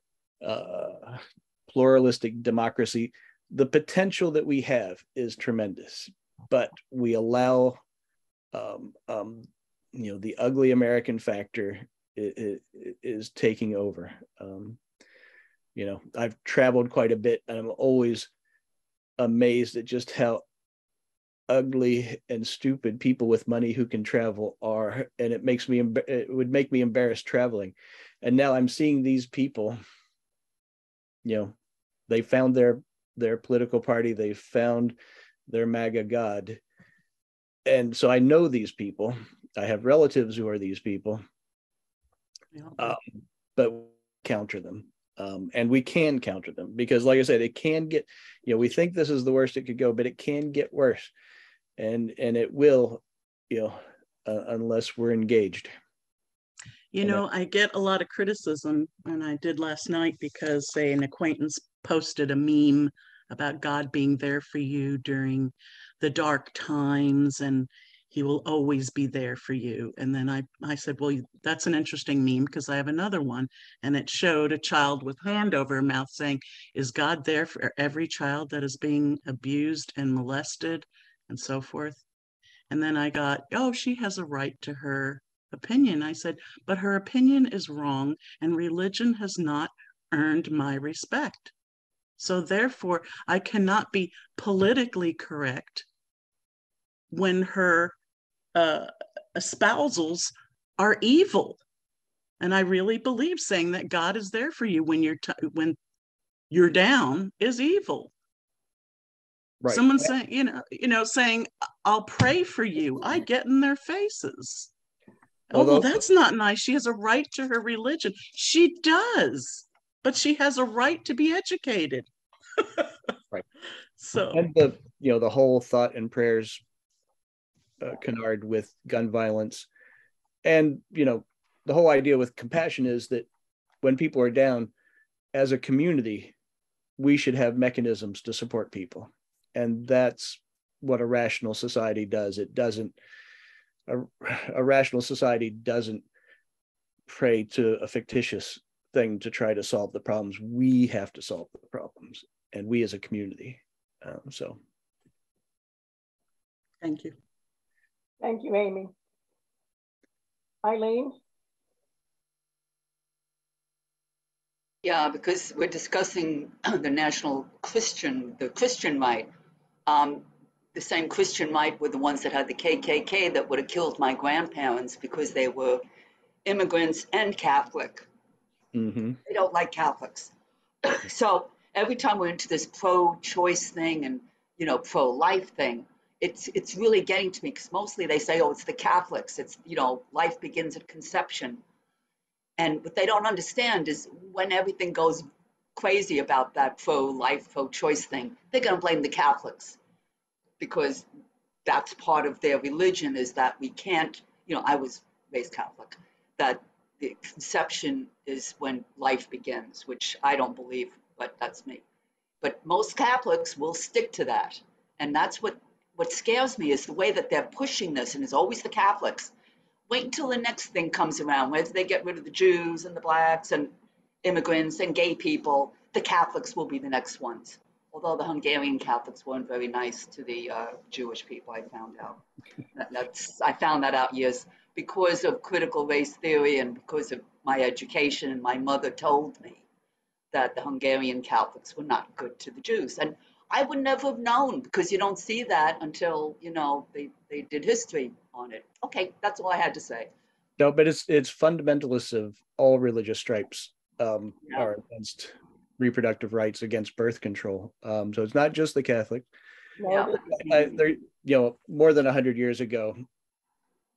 pluralistic democracy. The potential that we have is tremendous, but we allow the ugly American factor is taking over. I've traveled quite a bit, and I'm always amazed at just how ugly and stupid people with money who can travel are, and it would make me embarrassed traveling. And now I'm seeing these people, they found their political party, they found their MAGA God, and so I know these people. I have relatives who are these people, but counter them. And we can counter them because, like I said, it can get, we think this is the worst it could go, but it can get worse, and it will, unless we're engaged. I get a lot of criticism, and I did last night because, say, an acquaintance posted a meme about God being there for you during the dark times, and he will always be there for you. And then I said, well, that's an interesting meme because I have another one. And it showed a child with hand over her mouth saying, is God there for every child that is being abused and molested and so forth? And then I got, oh, she has a right to her opinion. I said, but her opinion is wrong, and religion has not earned my respect. So therefore, I cannot be politically correct when her espousals are evil. And I really believe saying that God is there for you when you're down is evil. Right. Someone saying, saying, I'll pray for you. I get in their faces. Well, that's not nice. She has a right to her religion. She does, but she has a right to be educated. Right. So, and the whole thought and prayers canard with gun violence. And, you know, the whole idea with compassion is that when people are down, as a community, we should have mechanisms to support people. And that's what a rational society does. It doesn't, a rational society doesn't pray to a fictitious thing to try to solve the problems. We have to solve the problems, and we as a community. So. Thank you. Thank you, Amy. Eileen? Yeah, because we're discussing the national Christian, the Christian right. The same Christian right were the ones that had the KKK that would have killed my grandparents because they were immigrants and Catholic. Mm-hmm. They don't like Catholics. So every time we're into this pro-choice thing and, you know, pro-life thing, it's really getting to me, because mostly they say, oh, it's the Catholics. It's, you know, life begins at conception. And what they don't understand is when everything goes crazy about that pro-life, pro-choice thing, they're going to blame the Catholics, because that's part of their religion, is that we can't, you know, I was raised Catholic, that the conception is when life begins, which I don't believe, but that's me. But most Catholics will stick to that. And that's what scares me, is the way that they're pushing this, and it's always the Catholics. Wait until the next thing comes around, where they get rid of the Jews and the blacks and immigrants and gay people. The Catholics will be the next ones. Although the Hungarian Catholics weren't very nice to the Jewish people, I found out. I found that out years because of critical race theory and because of my education. And my mother told me that the Hungarian Catholics were not good to the Jews. And I would never have known, because you don't see that until, you know, they did history on it. Okay, that's all I had to say. No, but it's fundamentalists of all religious stripes are against reproductive rights, against birth control. So it's not just the Catholic. Yeah. You know, more than 100 years ago,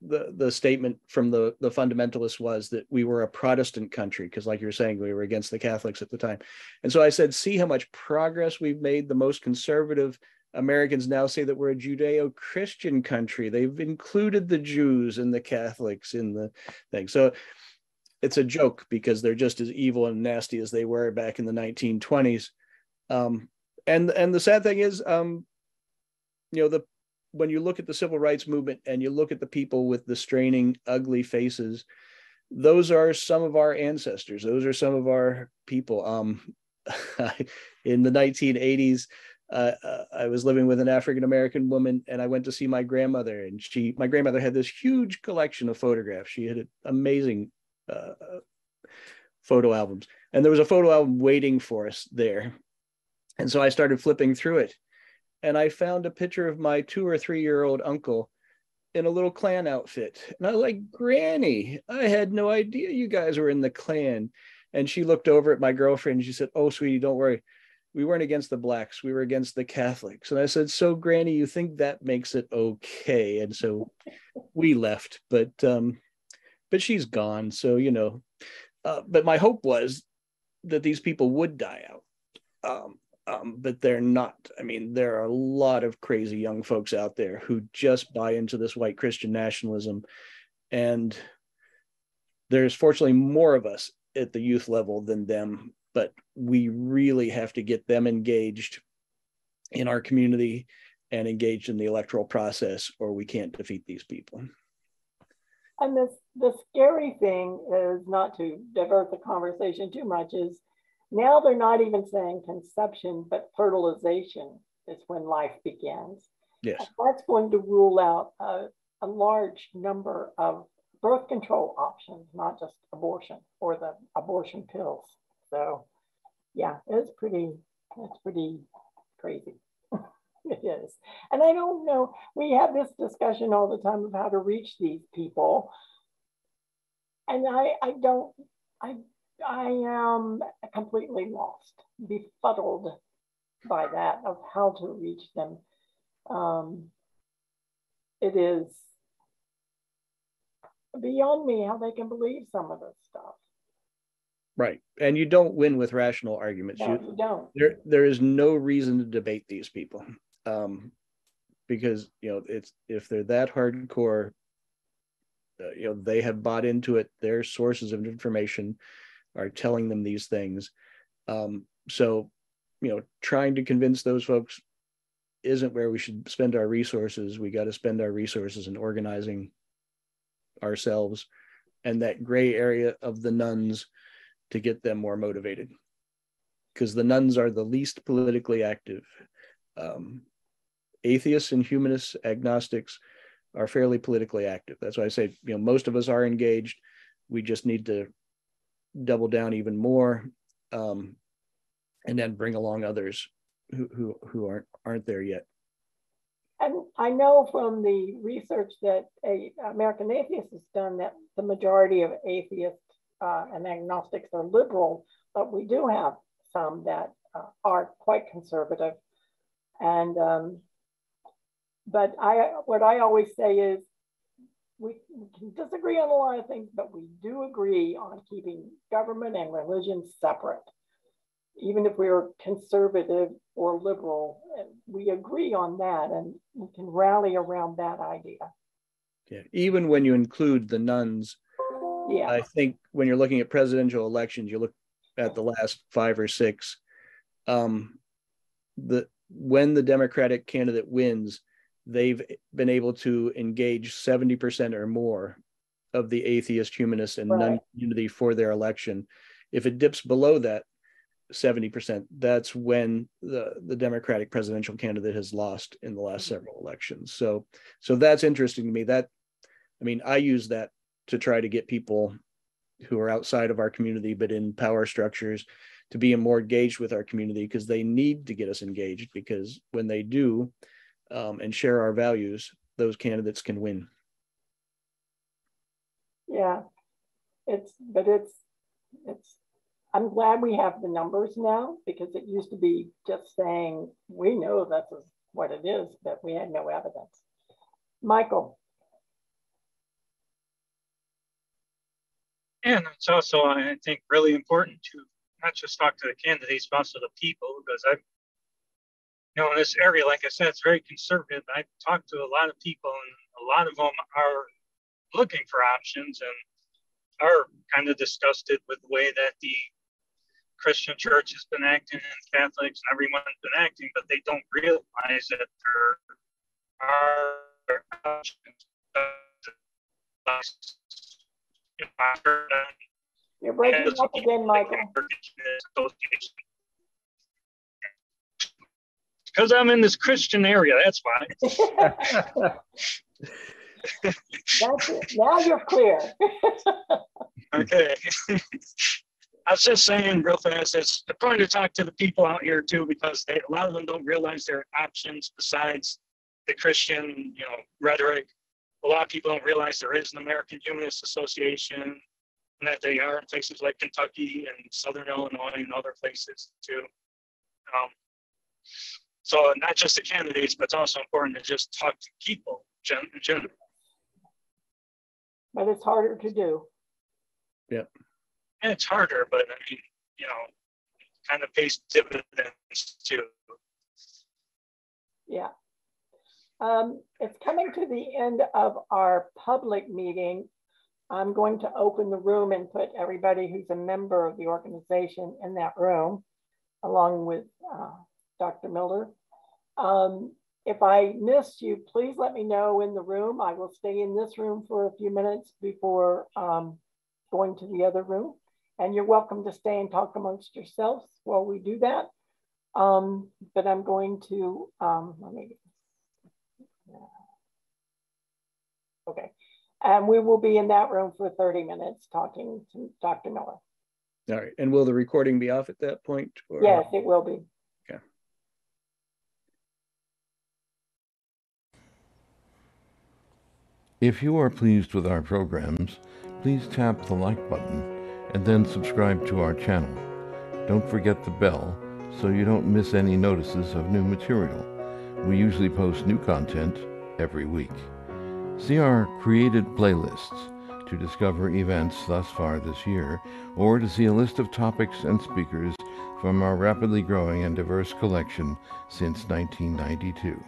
the statement from the fundamentalists was that we were a Protestant country, because, like you're saying, we were against the Catholics at the time. And so I said, see how much progress we've made. The most conservative Americans now say that we're a Judeo-Christian country. They've included the Jews and the Catholics in the thing. So it's a joke, because they're just as evil and nasty as they were back in the 1920s. And the sad thing is, you know, when you look at the civil rights movement and you look at the people with the straining, ugly faces, those are some of our ancestors. Those are some of our people. In the 1980s, I was living with an African-American woman, and I went to see my grandmother, and my grandmother had this huge collection of photographs. She had amazing photo albums, and there was a photo album waiting for us there. And so I started flipping through it, and I found a picture of my 2 or 3 year old uncle in a little Klan outfit. And I was like, Granny, I had no idea you guys were in the Klan. And she looked over at my girlfriend and she said, oh, sweetie, don't worry. We weren't against the blacks. We were against the Catholics. And I said, so Granny, you think that makes it okay? And so we left, but she's gone. So, you know, but my hope was that these people would die out. But they're not. I mean, there are a lot of crazy young folks out there who just buy into this white Christian nationalism. And there's fortunately more of us at the youth level than them, but we really have to get them engaged in our community and engaged in the electoral process, or we can't defeat these people. And the scary thing is, not to divert the conversation too much, is now they're not even saying conception, but fertilization is when life begins. Yes. And that's going to rule out a large number of birth control options, not just abortion or the abortion pills. So yeah, it's pretty crazy. It is. And I don't know, we have this discussion all the time of how to reach these people. And I am completely lost, befuddled by that, of how to reach them. It is beyond me how they can believe some of this stuff. Right. And you don't win with rational arguments. No, you don't. There is no reason to debate these people. because, it's, if they're that hardcore, they have bought into it. Their sources of information are telling them these things. So, trying to convince those folks isn't where we should spend our resources. We got to spend our resources in organizing ourselves and that gray area of the nuns to get them more motivated, because the nuns are the least politically active. Atheists and humanists, agnostics are fairly politically active. That's why I say, most of us are engaged. We just need to double down even more, and then bring along others who aren't there yet. And I know from the research that American Atheist has done that the majority of atheists and agnostics are liberal, but we do have some that are quite conservative. And but what I always say is we can disagree on a lot of things, but we do agree on keeping government and religion separate. Even if we are conservative or liberal, we agree on that, and we can rally around that idea. Yeah, even when you include the nuns, yeah, I think when you're looking at presidential elections, you look at the last 5 or 6. When the Democratic candidate wins, they've been able to engage 70% or more of the atheist, humanist, and nun community for their election. If it dips below that 70%, that's when the Democratic presidential candidate has lost in the last several elections. So that's interesting to me. I use that to try to get people who are outside of our community but in power structures to be more engaged with our community, because they need to get us engaged, because when they do and share our values, those candidates can win. Yeah, it's I'm glad we have the numbers now, because it used to be just saying, we know that's what it is, but we had no evidence. Michael. And it's also, I think, really important to not just talk to the candidates, but also the people, because in this area, like I said, it's very conservative. I talked to a lot of people, and a lot of them are looking for options and are kind of disgusted with the way that the Christian church has been acting, and Catholics and everyone's been acting, but they don't realize that there are options. You're breaking up again, Michael. Because I'm in this Christian area, that's why. That's it. Now you're clear. Okay. I was just saying real fast, it's important to talk to the people out here too, because a lot of them don't realize there are options besides the Christian, rhetoric. A lot of people don't realize there is an American Humanist Association, and that they are in places like Kentucky and Southern Illinois and other places too. So not just the candidates, but it's also important to just talk to people in general. But it's harder to do. Yep. And it's harder, but kind of pays dividends too. Yeah. It's coming to the end of our public meeting. I'm going to open the room and put everybody who's a member of the organization in that room, along with Dr. Millar. If I missed you, please let me know in the room. I will stay in this room for a few minutes before going to the other room. And you're welcome to stay and talk amongst yourselves while we do that. But I'm going to, okay. And we will be in that room for 30 minutes talking to Dr. Millar. All right. And will the recording be off at that point? Or? Yes, it will be. Okay. If you are pleased with our programs, please tap the like button and then subscribe to our channel. Don't forget the bell so you don't miss any notices of new material. We usually post new content every week. See our created playlists to discover events thus far this year, or to see a list of topics and speakers from our rapidly growing and diverse collection since 1992.